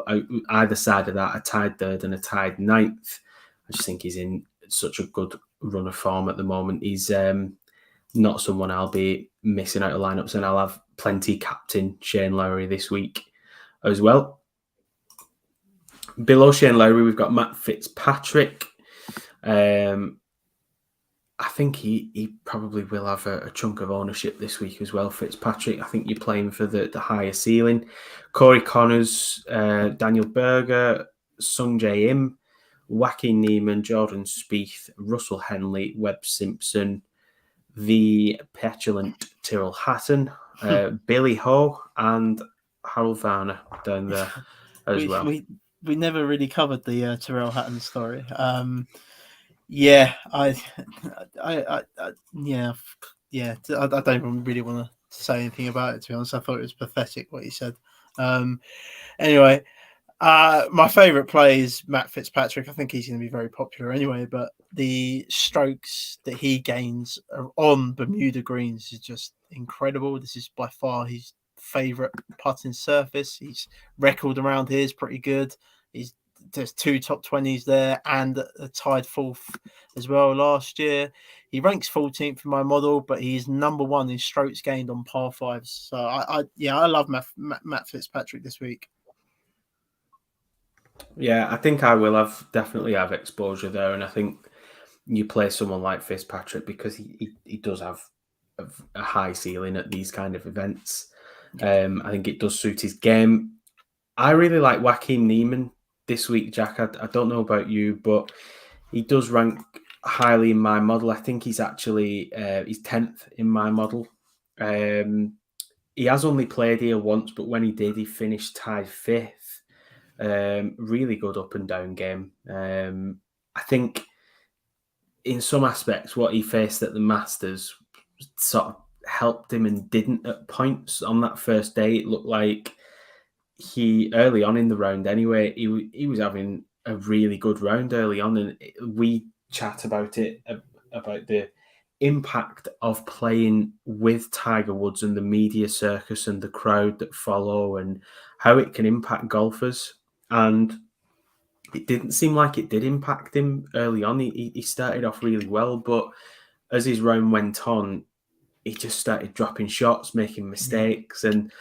either side of that, a tied third and a tied ninth. I just think he's in such a good run of form at the moment. He's not someone I'll be missing out of lineups, and I'll have plenty captain Shane Lowry this week as well. Below Shane Lowry, we've got Matt Fitzpatrick. I think he probably will have a chunk of ownership this week as well, Fitzpatrick. I think you're playing for the higher ceiling. Corey Connors, Daniel Berger, Sung Jae Im, Joaquin Niemann, Jordan Spieth, Russell Henley, Webb Simpson, the petulant Tyrrell Hatton, Billy Ho, and Harold Varner down there as well. We never really covered the Tyrrell Hatton story. Yeah, I don't even really want to say anything about it, to be honest. I thought it was pathetic what he said. Anyway, my favourite play is Matt Fitzpatrick. I think he's going to be very popular anyway, but the strokes that he gains on Bermuda greens is just incredible. This is by far his favourite putting surface. His record around here is pretty good. There's 2 top 20s there and a tied fourth as well last year. He ranks 14th in my model, but he's number one in strokes gained on par fives. So I love Matt Fitzpatrick this week. Yeah, I think I will definitely have exposure there, and I think you play someone like Fitzpatrick because he does have a high ceiling at these kind of events. I think it does suit his game. I really like Joaquin Niemann this week, Jack. I don't know about you, but he does rank highly in my model. I think he's actually he's 10th in my model. He has only played here once, but when he did, he finished tied 5th. Really good up and down game. I think in some aspects, what he faced at the Masters sort of helped him and didn't at points on that first day. It looked like he, early on in the round anyway, he was having a really good round early on, and we chat about it, about the impact of playing with Tiger Woods and the media circus and the crowd that follow and how it can impact golfers. And it didn't seem like it did impact him early on. He started off really well, but as his round went on, he just started dropping shots, making mistakes, and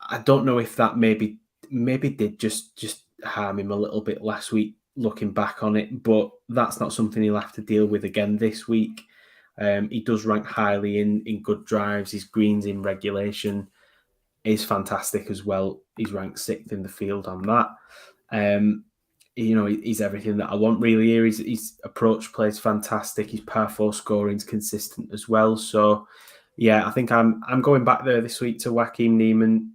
I don't know if that maybe did just harm him a little bit last week. Looking back on it, but that's not something he'll have to deal with again this week. He does rank highly in good drives. His greens in regulation is fantastic as well. He's ranked 6th in the field on that. He's everything that I want really here. His approach play is fantastic. His par 4 scoring is consistent as well. So, yeah, I think I'm going back there this week to Joaquin Niemann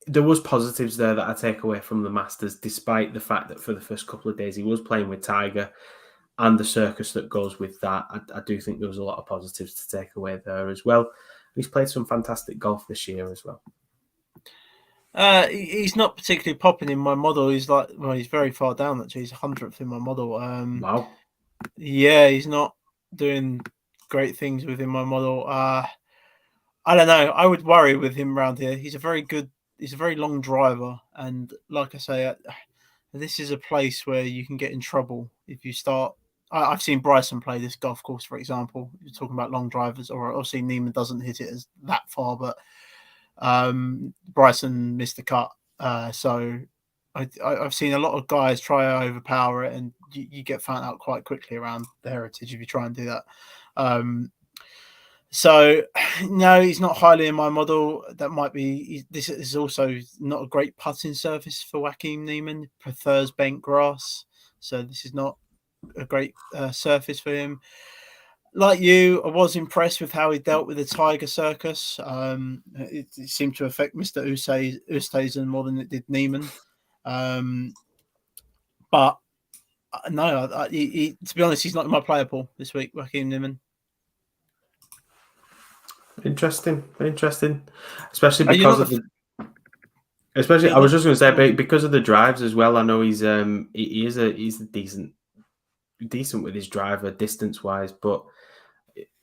there was positives there that I take away from the Masters, despite the fact that for the first couple of days he was playing with Tiger and the circus that goes with that. I do think there was a lot of positives to take away there as well. He's played some fantastic golf this year as well. He's not particularly popping in my model. He's very far down actually. He's 100th in my model. Wow. Yeah, he's not doing great things within my model. I don't know. I would worry with him around here. He's a very long driver, and like I say, this is a place where you can get in trouble if you start. I've seen Bryson play this golf course, for example. You're talking about long drivers, or obviously Niemann doesn't hit it as that far, but Bryson missed the cut. So I've seen a lot of guys try to overpower it, and you get found out quite quickly around the Heritage if you try and do that. So no, he's not highly in my model. That might be. This is also not a great putting surface for Joaquin Niemann. Prefers bent grass, so this is not a great surface for him. Like you, I was impressed with how he dealt with the Tiger circus. It seemed to affect Mr. Oosthuizen more than it did Niemann. But no, to be honest, he's not in my player pool this week, Joaquin Niemann. Interesting. Especially because of I was just going to say, because of the drives as well. I know he's he's decent with his driver distance wise, but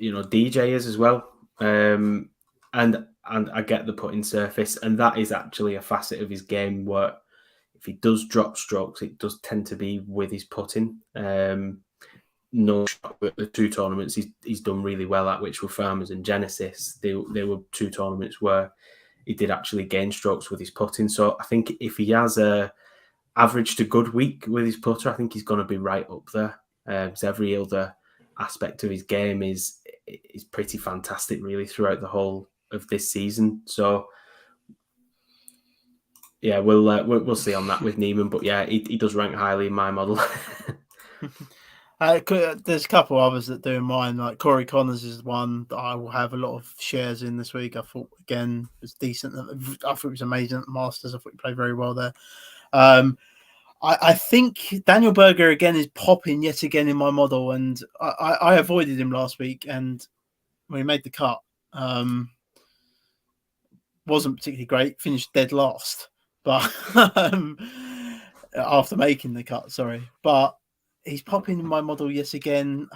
DJ is as well. And I get the putting surface, and that is actually a facet of his game where if he does drop strokes, it does tend to be with his putting. No shot at the 2 tournaments he's done really well at, which were Farmers and Genesis. They were 2 tournaments where he did actually gain strokes with his putting. So I think if he has a average to good week with his putter, I think he's going to be right up there. Because every other aspect of his game is pretty fantastic, really, throughout the whole of this season. So yeah, we'll see on that with Niemann. But yeah, he does rank highly in my model. There's a couple others that do in mine. Like Corey Connors is one that I will have a lot of shares in this week. I thought again was decent. I thought it was amazing at the Masters. I thought he played very well there. I think Daniel Berger again is popping yet again in my model, and I avoided him last week, and when he made the cut, wasn't particularly great. Finished dead last, but after making the cut, sorry, but. He's popping in my model yet again.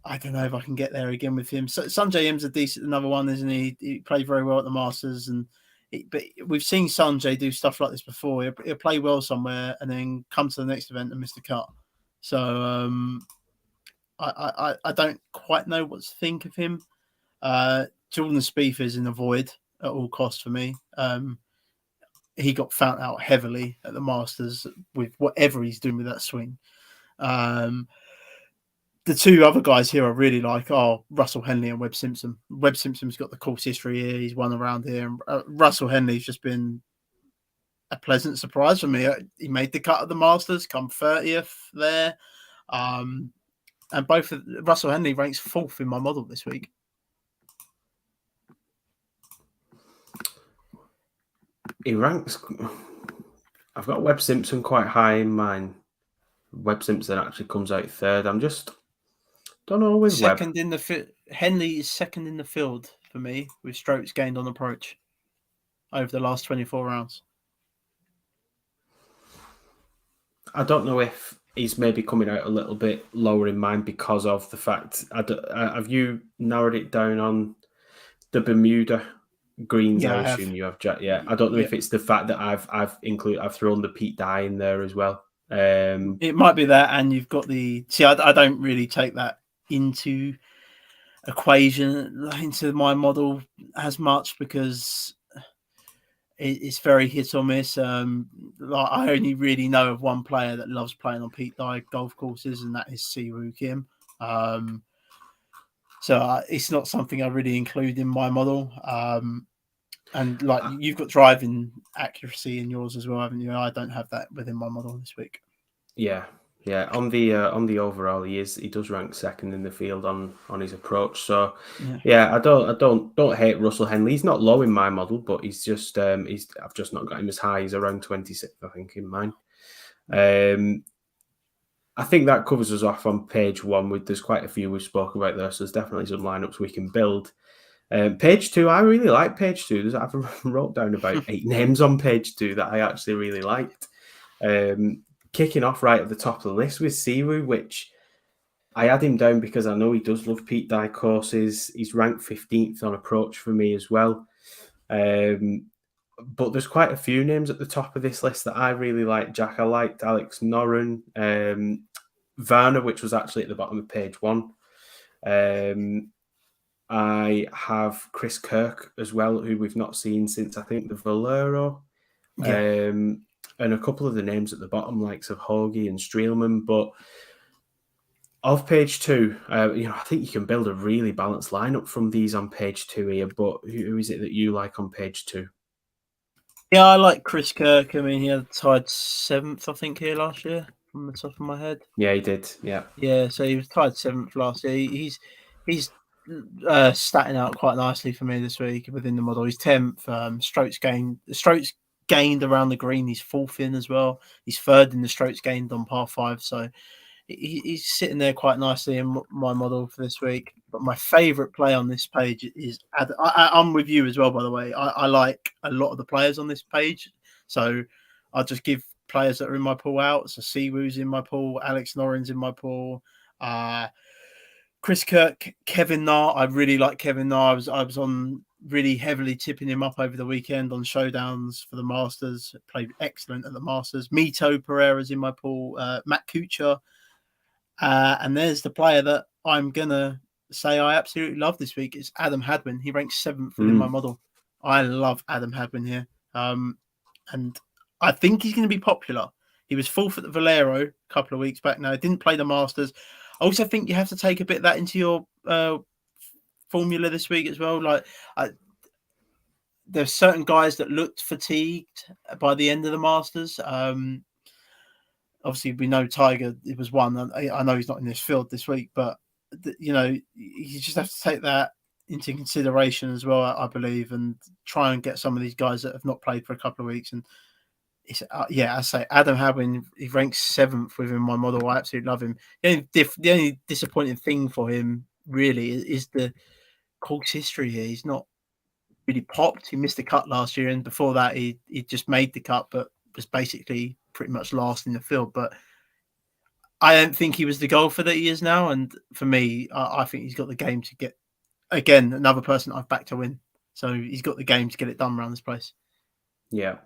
I don't know if I can get there again with him. So Sanjay M's another one, isn't he? He played very well at the Masters, but we've seen Sanjay do stuff like this before. He'll play well somewhere and then come to the next event and miss the cut. So I don't quite know what to think of him. Jordan Spieth is in a void at all costs for me. He got found out heavily at the Masters with whatever he's doing with that swing. The 2 other guys here I really like are Russell Henley and Webb Simpson. Webb Simpson's got the course history here. He's won around here. And Russell Henley's just been a pleasant surprise for me. He made the cut at the Masters, come 30th there. And Russell Henley ranks 4th in my model this week. He ranks. I've got Webb Simpson quite high in mine. Webb Simpson actually comes out 3rd. I'm just don't know with second Webb. In the Henley is 2nd in the field for me with strokes gained on approach over the last 24 rounds. I don't know if he's maybe coming out a little bit lower in mine because of the fact. Have you narrowed it down on the Bermuda Greens, Yeah, I I have. assume you have, Jack. Yeah, I don't know if it's the fact that I've thrown the Pete Dye in there as well. It might be that, and you've got the I don't really take that into equation into my model as much because it's very hit or miss. Like I only really know of one player that loves playing on Pete Dye golf courses, and that is Siwoo Kim. So it's not something I really include in my model. And like you've got driving accuracy in yours as well, haven't you? I don't have that within my model this week. Yeah. On the overall, he does rank second in the field on his approach. So yeah, I don't hate Russell Henley. He's not low in my model, but he's just I've just not got him as high. He's around 26th, I think, in mine. I think that covers us off on page 1. There's quite a few we've spoken about there, so there's definitely some lineups we can build. Page 2, I really like page 2. I've wrote down about 8 names on page 2 that I actually really liked. Kicking off right at the top of the list with Siwoo, which I had him down because I know he does love Pete Dye courses. He's ranked 15th on approach for me as well. But there's quite a few names at the top of this list that I really like, Jack. I liked Alex Noren, Varner, which was actually at the bottom of page 1. I have Chris Kirk as well, who we've not seen since, I think, the Valero. Yeah. And a couple of the names at the bottom, likes of Hoagie and Streelman. But of page 2, I think you can build a really balanced lineup from these on page 2 here. But who is it that you like on page 2? Yeah, I like Chris Kirk. I mean, he had tied 7th, I think, here last year, from the top of my head. Yeah, he did. Yeah. Yeah, so he was tied 7th last year. He's statting out quite nicely for me this week within the model. He's 10th. Strokes gained around the green. He's 4th in as well. He's 3rd in the strokes gained on par 5. So he's sitting there quite nicely in my model for this week. But my favourite play on this page is I'm with you as well, by the way. I like a lot of the players on this page. So I'll just give players that are in my pool out. So Siwoo's in my pool. Alex Noren's in my pool. Chris Kirk, Kevin Na. I really like Kevin Na. I was on really heavily tipping him up over the weekend on showdowns for the Masters. Played excellent at the Masters. Mito Pereira's in my pool. Matt Kuchar. And there's the player that I'm going to say I absolutely love this week. It's Adam Hadwin. He ranks 7th within my model. I love Adam Hadwin here. And I think he's going to be popular. He was 4th at the Valero a couple of weeks back now. Didn't play the Masters. I also think you have to take a bit of that into your formula this week as well. Like there's certain guys that looked fatigued by the end of the Masters. Obviously, we know Tiger. It was one. I know he's not in this field this week, but you just have to take that into consideration as well. I believe, and try and get some of these guys that have not played for a couple of weeks. And it's I say Adam Hadwin. He ranks 7th within my model. I absolutely love him. The only disappointing thing for him really is the course history here. He's not really popped. He missed the cut last year, and before that, he just made the cut, but was basically pretty much last in the field. But I don't think he was the golfer that he is now. And for me, I think he's got the game to get, again, another person I've backed to win. So he's got the game to get it done around this place. Yeah,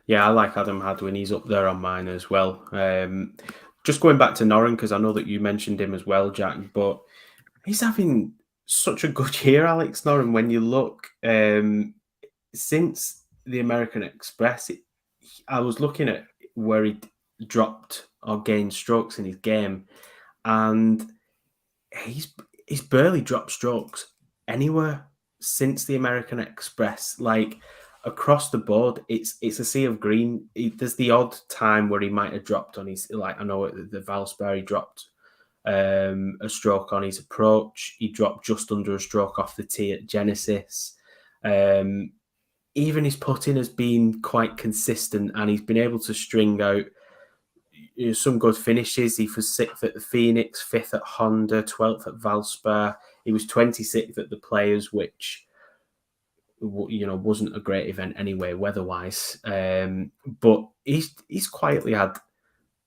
I like Adam Hadwin. He's up there on mine as well. Just going back to Noren, because I know that you mentioned him as well, Jack, but he's having such a good year, Alex Noren. When you look, since the American Express, I was looking at where he dropped or gained strokes in his game, and he's barely dropped strokes anywhere since the American Express. Like across the board, it's a sea of green. There's the odd time where he might have dropped on his, like I know at the Valspar he dropped a stroke on his approach. He dropped just under a stroke off the tee at Genesis. Even his putting has been quite consistent, and he's been able to string out some good finishes. He was 6th at the Phoenix, 5th at Honda, 12th at Valspar. He was 26th at the Players, which wasn't a great event anyway, weather-wise. But he's quietly had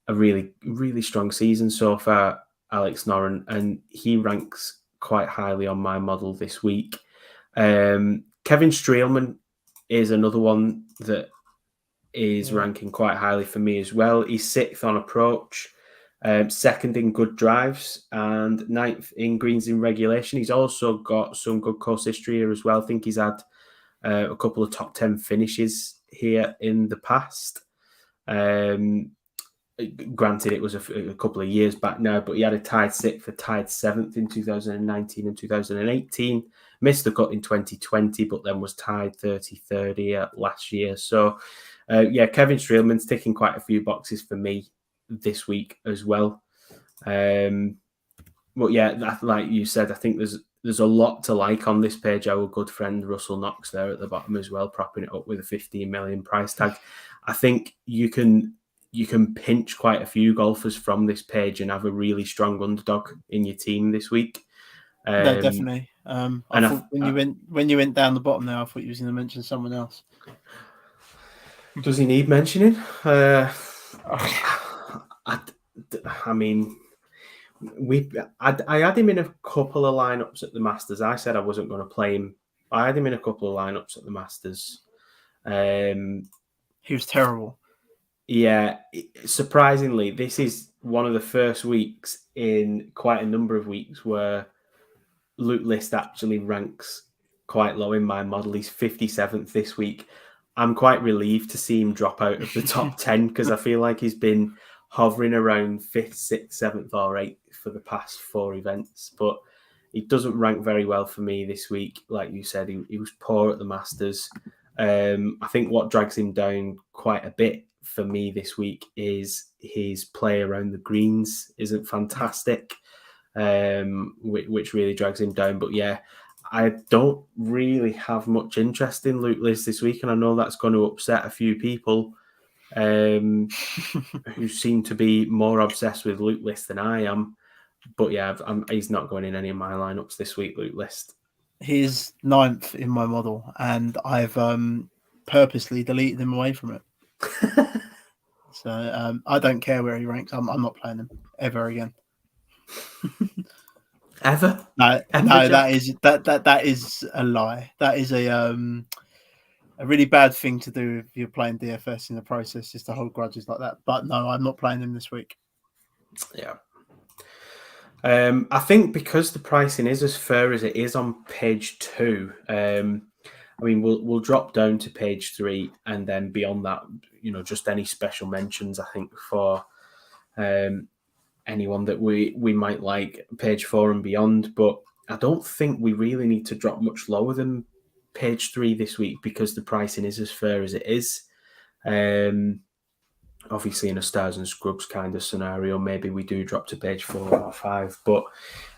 a really, really strong season so far, Alex Noren, and he ranks quite highly on my model this week. Kevin Streelman is another one that is ranking quite highly for me as well. He's 6th on approach, 2nd in good drives, and 9th in greens in regulation. He's also got some good course history here as well. I think he's had a couple of top 10 finishes here in the past. Granted, it was a couple of years back now, but he had a tied 6th, a tied 7th in 2019 and 2018. Missed the cut in 2020, but then was tied 30-30 last year. So, Kevin Streelman's ticking quite a few boxes for me this week as well. But yeah, like you said, I think there's a lot to like on this page. Our good friend Russell Knox there at the bottom as well, propping it up with a 15 million price tag. I think you can pinch quite a few golfers from this page and have a really strong underdog in your team this week. No, definitely. I thought when you went down the bottom there, I thought you was going to mention someone else. Does he need mentioning? I mean, I had him in a couple of lineups at the Masters. I said I wasn't going to play him. I had him in a couple of lineups at the Masters. He was terrible. Yeah, surprisingly, this is one of the first weeks in quite a number of weeks where Luke List actually ranks quite low in my model. He's 57th this week. I'm quite relieved to see him drop out of the top 10 because I feel like he's been hovering around 5th, 6th, 7th or 8th for the past 4 events. But he doesn't rank very well for me this week. Like you said, he was poor at the Masters. I think what drags him down quite a bit for me this week is his play around the greens isn't fantastic, which really drags him down. But yeah, I don't really have much interest in Luke List this week, and I know that's going to upset a few people who seem to be more obsessed with Luke List than I am. But yeah, he's not going in any of my lineups this week, Luke List. He's 9th in my model, and I've purposely deleted him away from it. So I don't care where he ranks. I'm not playing him ever again. Ever? No, that is a lie. That is a really bad thing to do if you're playing DFS in the process, just to hold grudges like that. But no, I'm not playing him this week. Yeah. I think because the pricing is as fair as it is on page 2, I mean, we'll drop down to page 3, and then beyond that, just any special mentions, I think, for anyone that we might like, page 4 and beyond. But I don't think we really need to drop much lower than page 3 this week because the pricing is as fair as it is. Obviously, in a stars and scrubs kind of scenario, maybe we do drop to page 4 or 5. But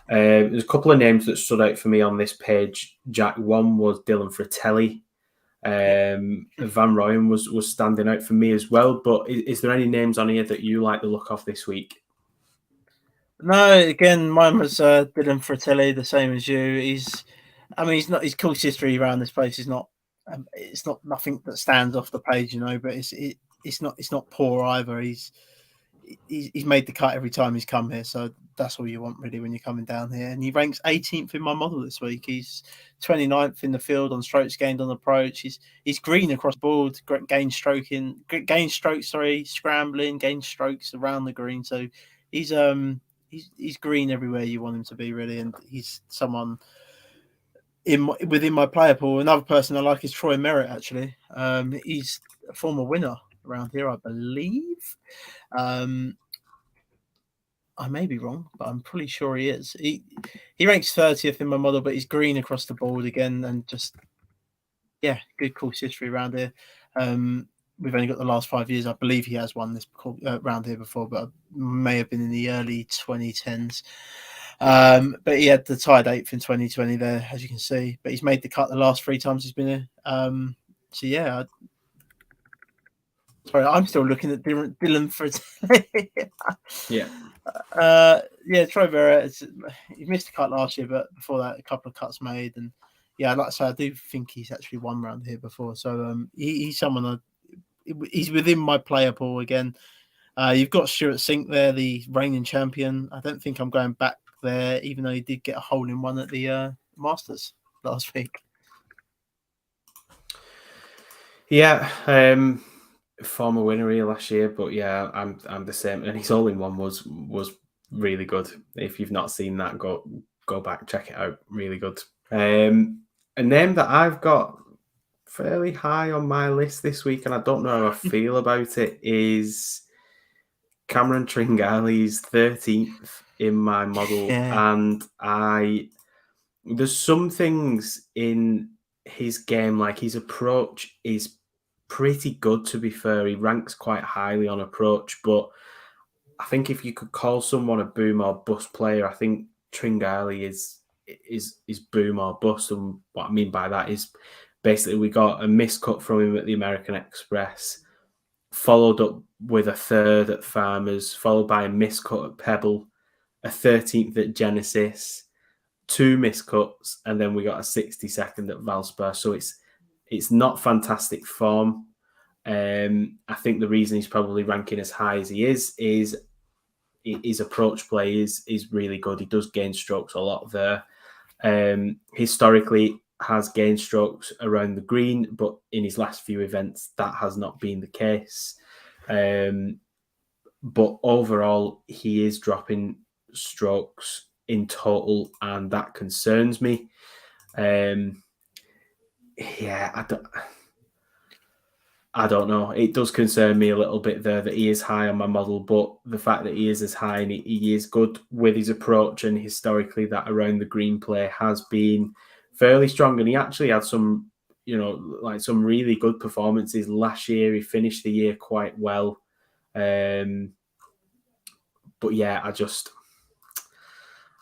there's a couple of names that stood out for me on this page. Jack, one was Dylan Fratelli. Van Rooyen was standing out for me as well. But is there any names on here that you like the look of this week? No, again, mine was Dylan Fratelli, the same as you. His course history around this place is not. It's not nothing that stands off the page, but it's not poor either. He's made the cut every time he's come here, so that's all you want really when you're coming down here. And he ranks 18th in my model this week. He's 29th in the field on strokes gained on approach. He's green across the board, gain strokes, scrambling, gain strokes around the green. So he's green everywhere you want him to be really, and he's someone within my player pool. Another person I like is Troy Merritt. Actually, he's a former winner around here, I believe. I may be wrong, but I'm pretty sure he is. He ranks 30th in my model, but he's green across the board again, and just good course history around here. We've only got the last 5 years. I believe he has won this round here before, but may have been in the early 2010s. But he had the tied 8th in 2020 there, as you can see. But he's made the cut the last 3 times he's been here. So yeah. Sorry, I'm still looking at Dylan for Troy Merritt. He missed a cut last year, but before that, a couple of cuts made. And yeah, like I say, I do think he's actually won round here before. So he's someone he's within my player pool again. You've got Stuart Sink there, the reigning champion. I don't think I'm going back there, even though he did get a hole in one at the Masters last week. Yeah, former winner here last year, but yeah, I'm the same. And his hole-in-one was really good. If you've not seen that, go back, check it out. Really good. A name that I've got fairly high on my list this week, and I don't know how I feel about it, is Cameron Tringale's 13th in my model. Yeah. And there's some things in his game, like his approach is pretty good, to be fair. He ranks quite highly on approach, but I think if you could call someone a boom or bust player, I think Tringale is boom or bust. And what I mean by that is basically we got a miscut from him at the American Express, followed up with a third at Farmers, followed by a miscut at Pebble, a 13th at Genesis, 2 miscuts, and then we got a 62nd at Valspar. So it's not fantastic form. I think the reason he's probably ranking as high as he is his approach play is really good. He does gain strokes a lot there. Historically has gained strokes around the green, but in his last few events that has not been the case. But overall, he is dropping strokes in total, and that concerns me. Yeah, I don't know. It does concern me a little bit there that he is high on my model, but the fact that he is as high and he is good with his approach, and historically that around the green play has been fairly strong. And he actually had some, like some really good performances last year. He finished the year quite well. But yeah,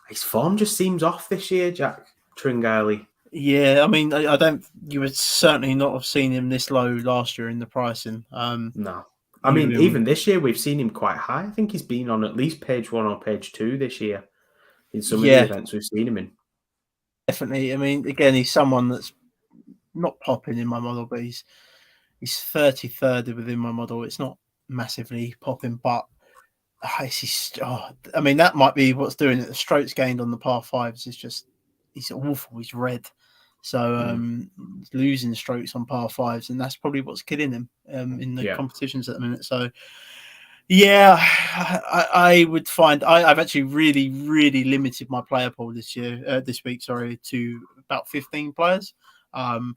his form just seems off this year, Jack Tringale. Yeah, I mean, I don't. You would certainly not have seen him this low last year in the pricing. No, I mean, even this year we've seen him quite high. I think he's been on at least page 1 or page 2 this year in some of the events we've seen him in. Definitely. I mean, again, he's someone that's not popping in my model, but he's 33rd within my model. It's not massively popping, but I mean, that might be what's doing it. The strokes gained on the par fives is just, he's awful. He's red. So losing strokes on par fives, and that's probably what's killing him in the competitions at the minute. So yeah, I would find I've actually really, really limited my player pool this week, to about 15 players. And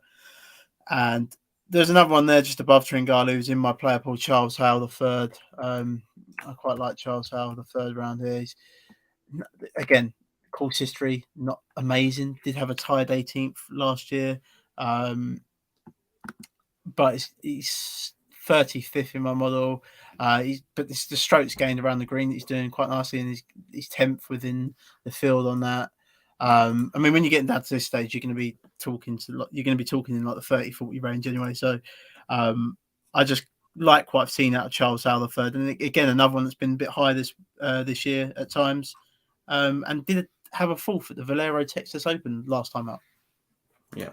there's another one there just above Tringale who's in my player pool, Charles Howell the third. I quite like Charles Howell the third round here. He's, again, course history not amazing. Did have a tied 18th last year, but he's 35th in my model. But it's the strokes gained around the green that he's doing quite nicely, and he's 10th within the field on that. I mean, when you're getting down to this stage, you're going to be talking in like the 30-40 range anyway. So I just like what I've seen out of Charles Howell the third, and again another one that's been a bit high this year at times, and did have a fourth at the Valero Texas Open last time out. Yeah.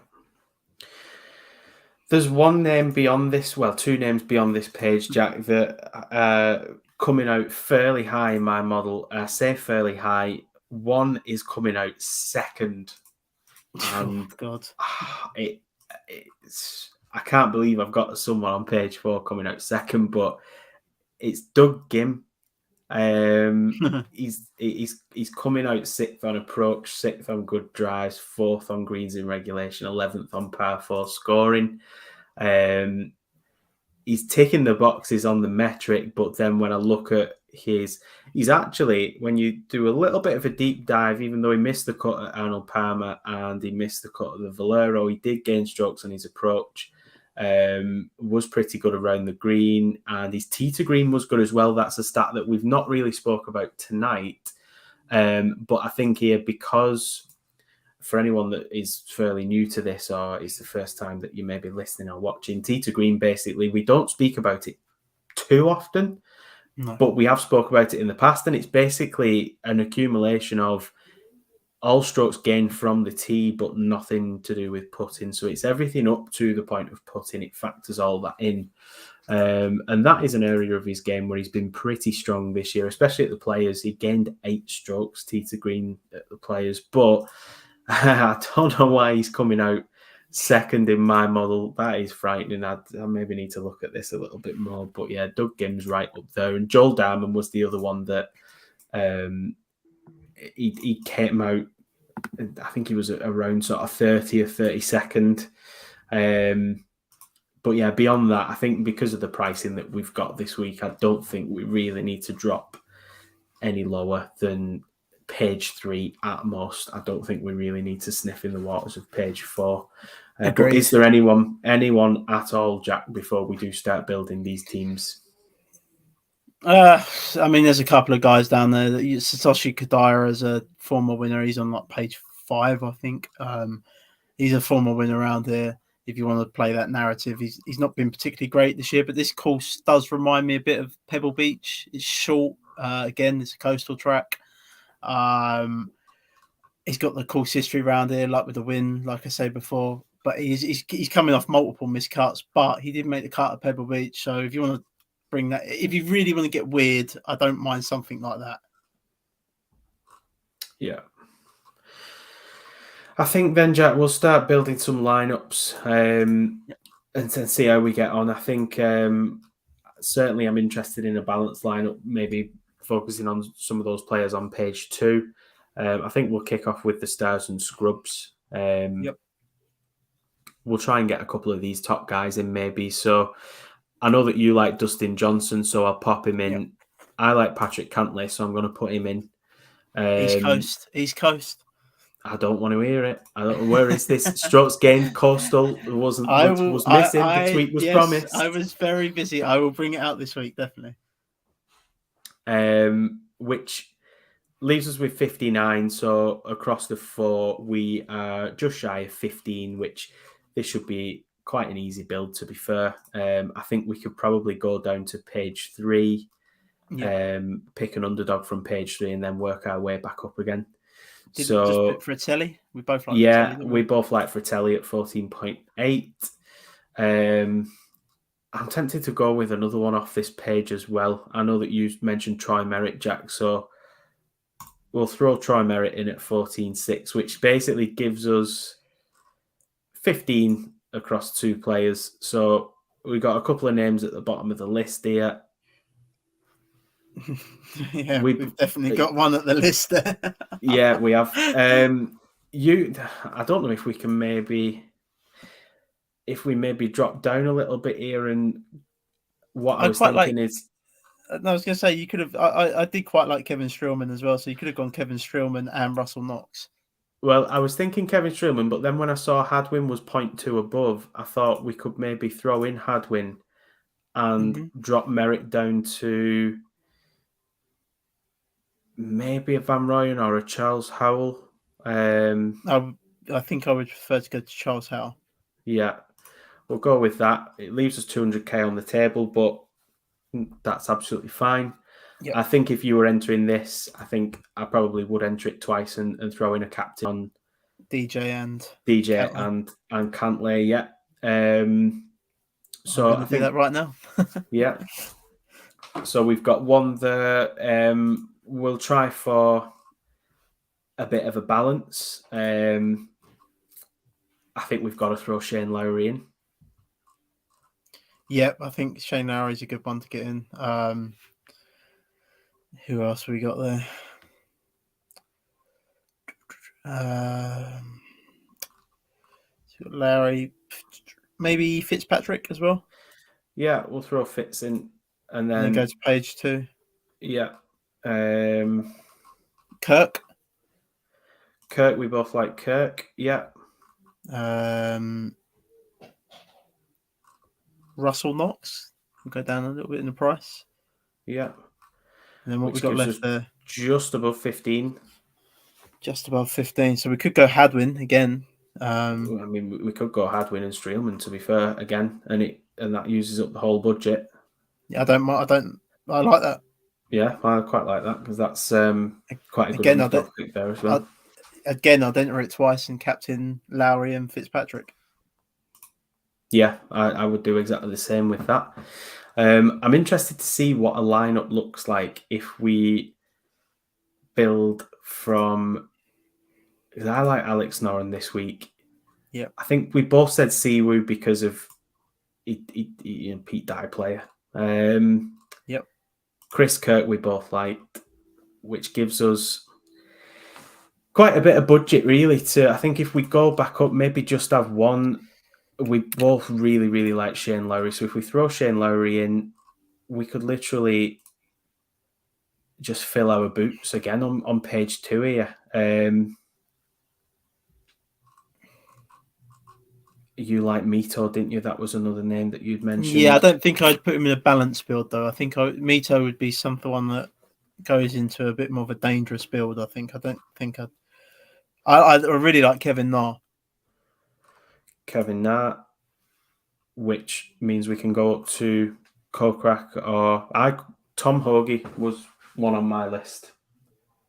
There's one name beyond this, well, 2 names beyond this page, Jack, that coming out fairly high in my model. I say fairly high. One is coming out second. And God. It's I can't believe I've got someone on page 4 coming out second, but it's Doug Gim. He's coming out 6th on approach, 6th on good drives, 4th on greens in regulation, 11th on par 4 scoring. He's ticking the boxes on the metric, but then when I look at he's actually, when you do a little bit of a deep dive, even though he missed the cut at Arnold Palmer and he missed the cut at the Valero, he did gain strokes on his approach. Was pretty good around the green, and his tee to green was good as well. That's a stat that we've not really spoke about tonight, but I think here, because for anyone that is fairly new to this or is the first time that you may be listening or watching, tee to green, basically we don't speak about it too often, but we have spoke about it in the past, and it's basically an accumulation of all strokes gained from the tee, but nothing to do with putting. So it's everything up to the point of putting. It factors all that in. And that is an area of his game where he's been pretty strong this year, especially at the Players. He gained 8 strokes, tee to green at the Players. But I don't know why he's coming out second in my model. That is frightening. I maybe need to look at this a little bit more. But yeah, Doug Gims right up there, and Joel Diamond was the other one that he came out. I think he was around sort of 30th, 32nd. But yeah, beyond that, I think because of the pricing that we've got this week, I don't think we really need to drop any lower than page 3 at most. I don't think we really need to sniff in the waters of page 4. But is there anyone at all, Jack, before we do start building these teams? I mean, there's a couple of guys down there. Satoshi Kodaira is a former winner. He's on like page 5, I think. He's a former winner around here. If you want to play that narrative, he's not been particularly great this year, but this course does remind me a bit of Pebble Beach. It's short. Again, it's a coastal track. He's got the course history around here, like with the win, like I said before. But he's coming off multiple miscuts, but he did make the cut at Pebble Beach. So if you want to bring that, if you really want to get weird, I don't mind something like that. Yeah. I think then, Jack, we'll start building some lineups and see how we get on. I think certainly I'm interested in a balanced lineup, maybe focusing on some of those players on page 2. I think we'll kick off with the stars and scrubs. We'll try and get a couple of these top guys in maybe. So I know that you like Dustin Johnson, so I'll pop him in. Yep. I like Patrick Cantlay, so I'm going to put him in. East Coast. I don't want to hear it. Where is this? Strokes gained coastal was missing. This week was promised. I was very busy. I will bring it out this week, definitely. Which leaves us with 59. So across the 4, we are just shy of 15, which this should be quite an easy build, to be fair. I think we could probably go down to page 3, pick an underdog from page 3, and then work our way back up again. Did we just put Fratelli? We both like Fratelli, we both like Fratelli at 14.8. I'm tempted to go with another one off this page as well. I know that you mentioned Troy Merritt, Jack, so we'll throw Troy Merritt in at 14.6, which basically gives us 15 across 2 players. So we've got a couple of names at the bottom of the list here. Yeah, we've definitely got one at the list there. Yeah, we have. I don't know if we can maybe drop down a little bit here. And what I was thinking is, I was going to say you could have. I did quite like Kevin Streelman as well, so you could have gone Kevin Streelman and Russell Knox. Well, I was thinking Kevin Streelman, but then when I saw Hadwin was 0.2 above, I thought we could maybe throw in Hadwin and drop Merritt down to maybe a Van Rooyen or a Charles Howell. I think I would prefer to go to Charles Howell. Yeah, we'll go with that. It leaves us 200k on the table, but that's absolutely fine. Yep. I think if you were entering this, I think I probably would enter it twice and throw in a captain on DJ and Cantlay. Yeah. So I think do that right now. Yeah. So we've got one there. We'll try for a bit of a balance. I think we've got to throw Shane Lowry in. Yep, I think Shane Lowry is a good one to get in. Who else we got there? Lowry, maybe Fitzpatrick as well. Yeah, we'll throw Fitz in, and then go to page 2. Yeah. Kirk, we both like Kirk. Yeah. Russell Knox, we'll go down a little bit in the price. Yeah. And then what we got left there? Just above 15. Just above 15. So we could go Hadwin again. I mean, we could go Hadwin and Streelman, to be fair, again, and that uses up the whole budget. Yeah, I like that. Yeah, I quite like that because that's quite a good pick there as well. I'd enter it twice and captain Lowry and Fitzpatrick. Yeah, I would do exactly the same with that. I'm interested to see what a lineup looks like if we build from. Because I like Alex Noren this week. Yeah. I think we both said Siwoo because of Pete Dye player. Yep. Chris Kirk we both liked, which gives us quite a bit of budget really to, I think if we go back up, maybe just have one. We both really, really like Shane Lowry. So if we throw Shane Lowry in, we could literally just fill our boots again on page 2 here. You like Mito, didn't you? That was another name that you'd mentioned. Yeah, I don't think I'd put him in a balance build though. I think Mito would be someone that goes into a bit more of a dangerous build. I think. I don't think I really like Kevin Na. Kevin Na, which means we can go up to Kokrak or Tom Hoagie was one on my list.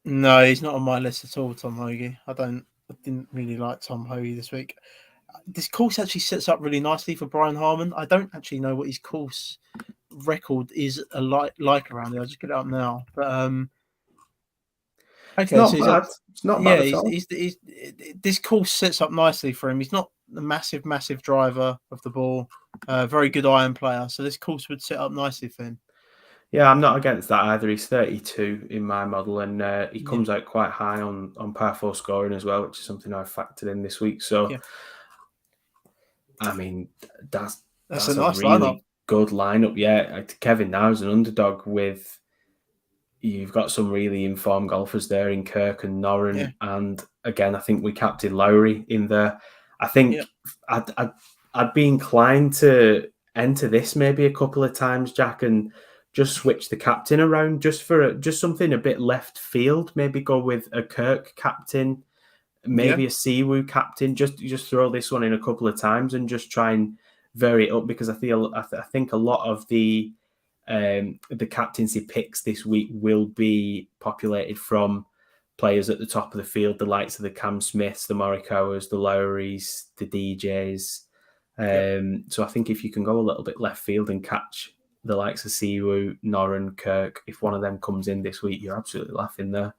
No, he's not on my list at all, Tom Hoagie. I didn't really like Tom Hoagie this week. This course actually sets up really nicely for Brian Harman. I don't actually know what his course record is like around here. I'll just get it up now. But okay, it's not bad. It's not bad at all. This course sets up nicely for him. He's not a massive driver of the ball. Very good iron player. So this course would set up nicely for him. Yeah, I'm not against that either. He's 32 in my model, and he comes out quite high on par 4 scoring as well, which is something I've factored in this week. So, I mean, that's a nice really lineup. Good lineup. Yeah, Kevin Now's an underdog with. You've got some really informed golfers there in Kirk and Noren, and again, I think we captain Lowry in there. I think I'd be inclined to enter this maybe a couple of times, Jack, and just switch the captain around just for just something a bit left field. Maybe go with a Kirk captain, maybe a Siwoo captain. Just throw this one in a couple of times and just try and vary it up, because I think a lot of the captaincy picks this week will be populated from players at the top of the field, the likes of the Cam Smiths, the Morikawas, the Lowrys, the DJs. So I think if you can go a little bit left field and catch the likes of Siwoo, Noren, Kirk, if one of them comes in this week, you're absolutely laughing there.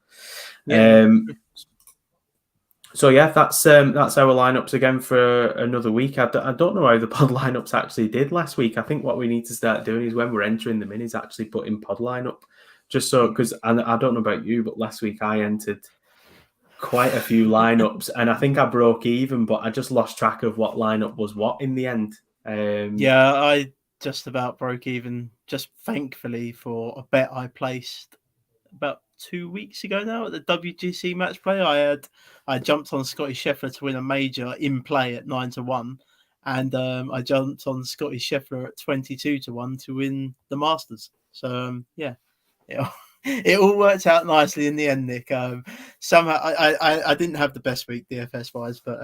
So yeah, that's our lineups again for another week. I don't know how the pod lineups actually did last week. I think what we need to start doing is when we're entering them in is actually putting pod lineup, just so, because I don't know about you, but last week I entered quite a few lineups and I think I broke even, but I just lost track of what lineup was what in the end. I just about broke even, just thankfully for a bet I placed about 2 weeks ago now at the WGC match play. I jumped on Scotty Scheffler to win a major in play at 9-1, and I jumped on Scotty Scheffler at 22-1 to win the Masters. So it all worked out nicely in the end, Nick. Somehow I didn't have the best week DFS wise, but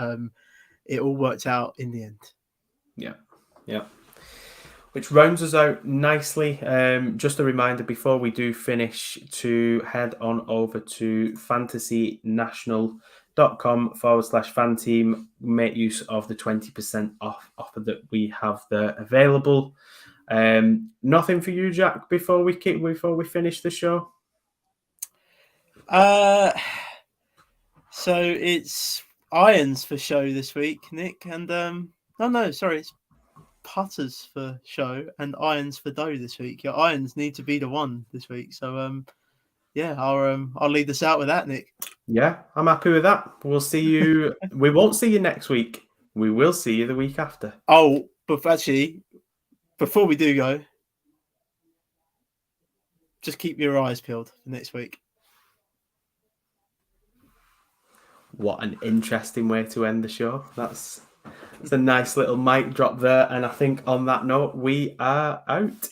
it all worked out in the end. Yeah. Which rounds us out nicely. Just a reminder before we do finish to head on over to fantasynational.com/FanTeam. Make use of the 20% off offer that we have there available. Nothing for you, Jack, before we finish the show? So it's irons for show this week, Nick, and it's putters for show and irons for dough this week. Your irons need to be the one this week. So I'll lead us out with that, Nick. Yeah, I'm happy with that. We'll see you. We won't see you next week. We will see you the week after. Oh, but actually, before we do go, just keep your eyes peeled for next week. What an interesting way to end the show. That's a nice little mic drop there. And I think on that note, we are out.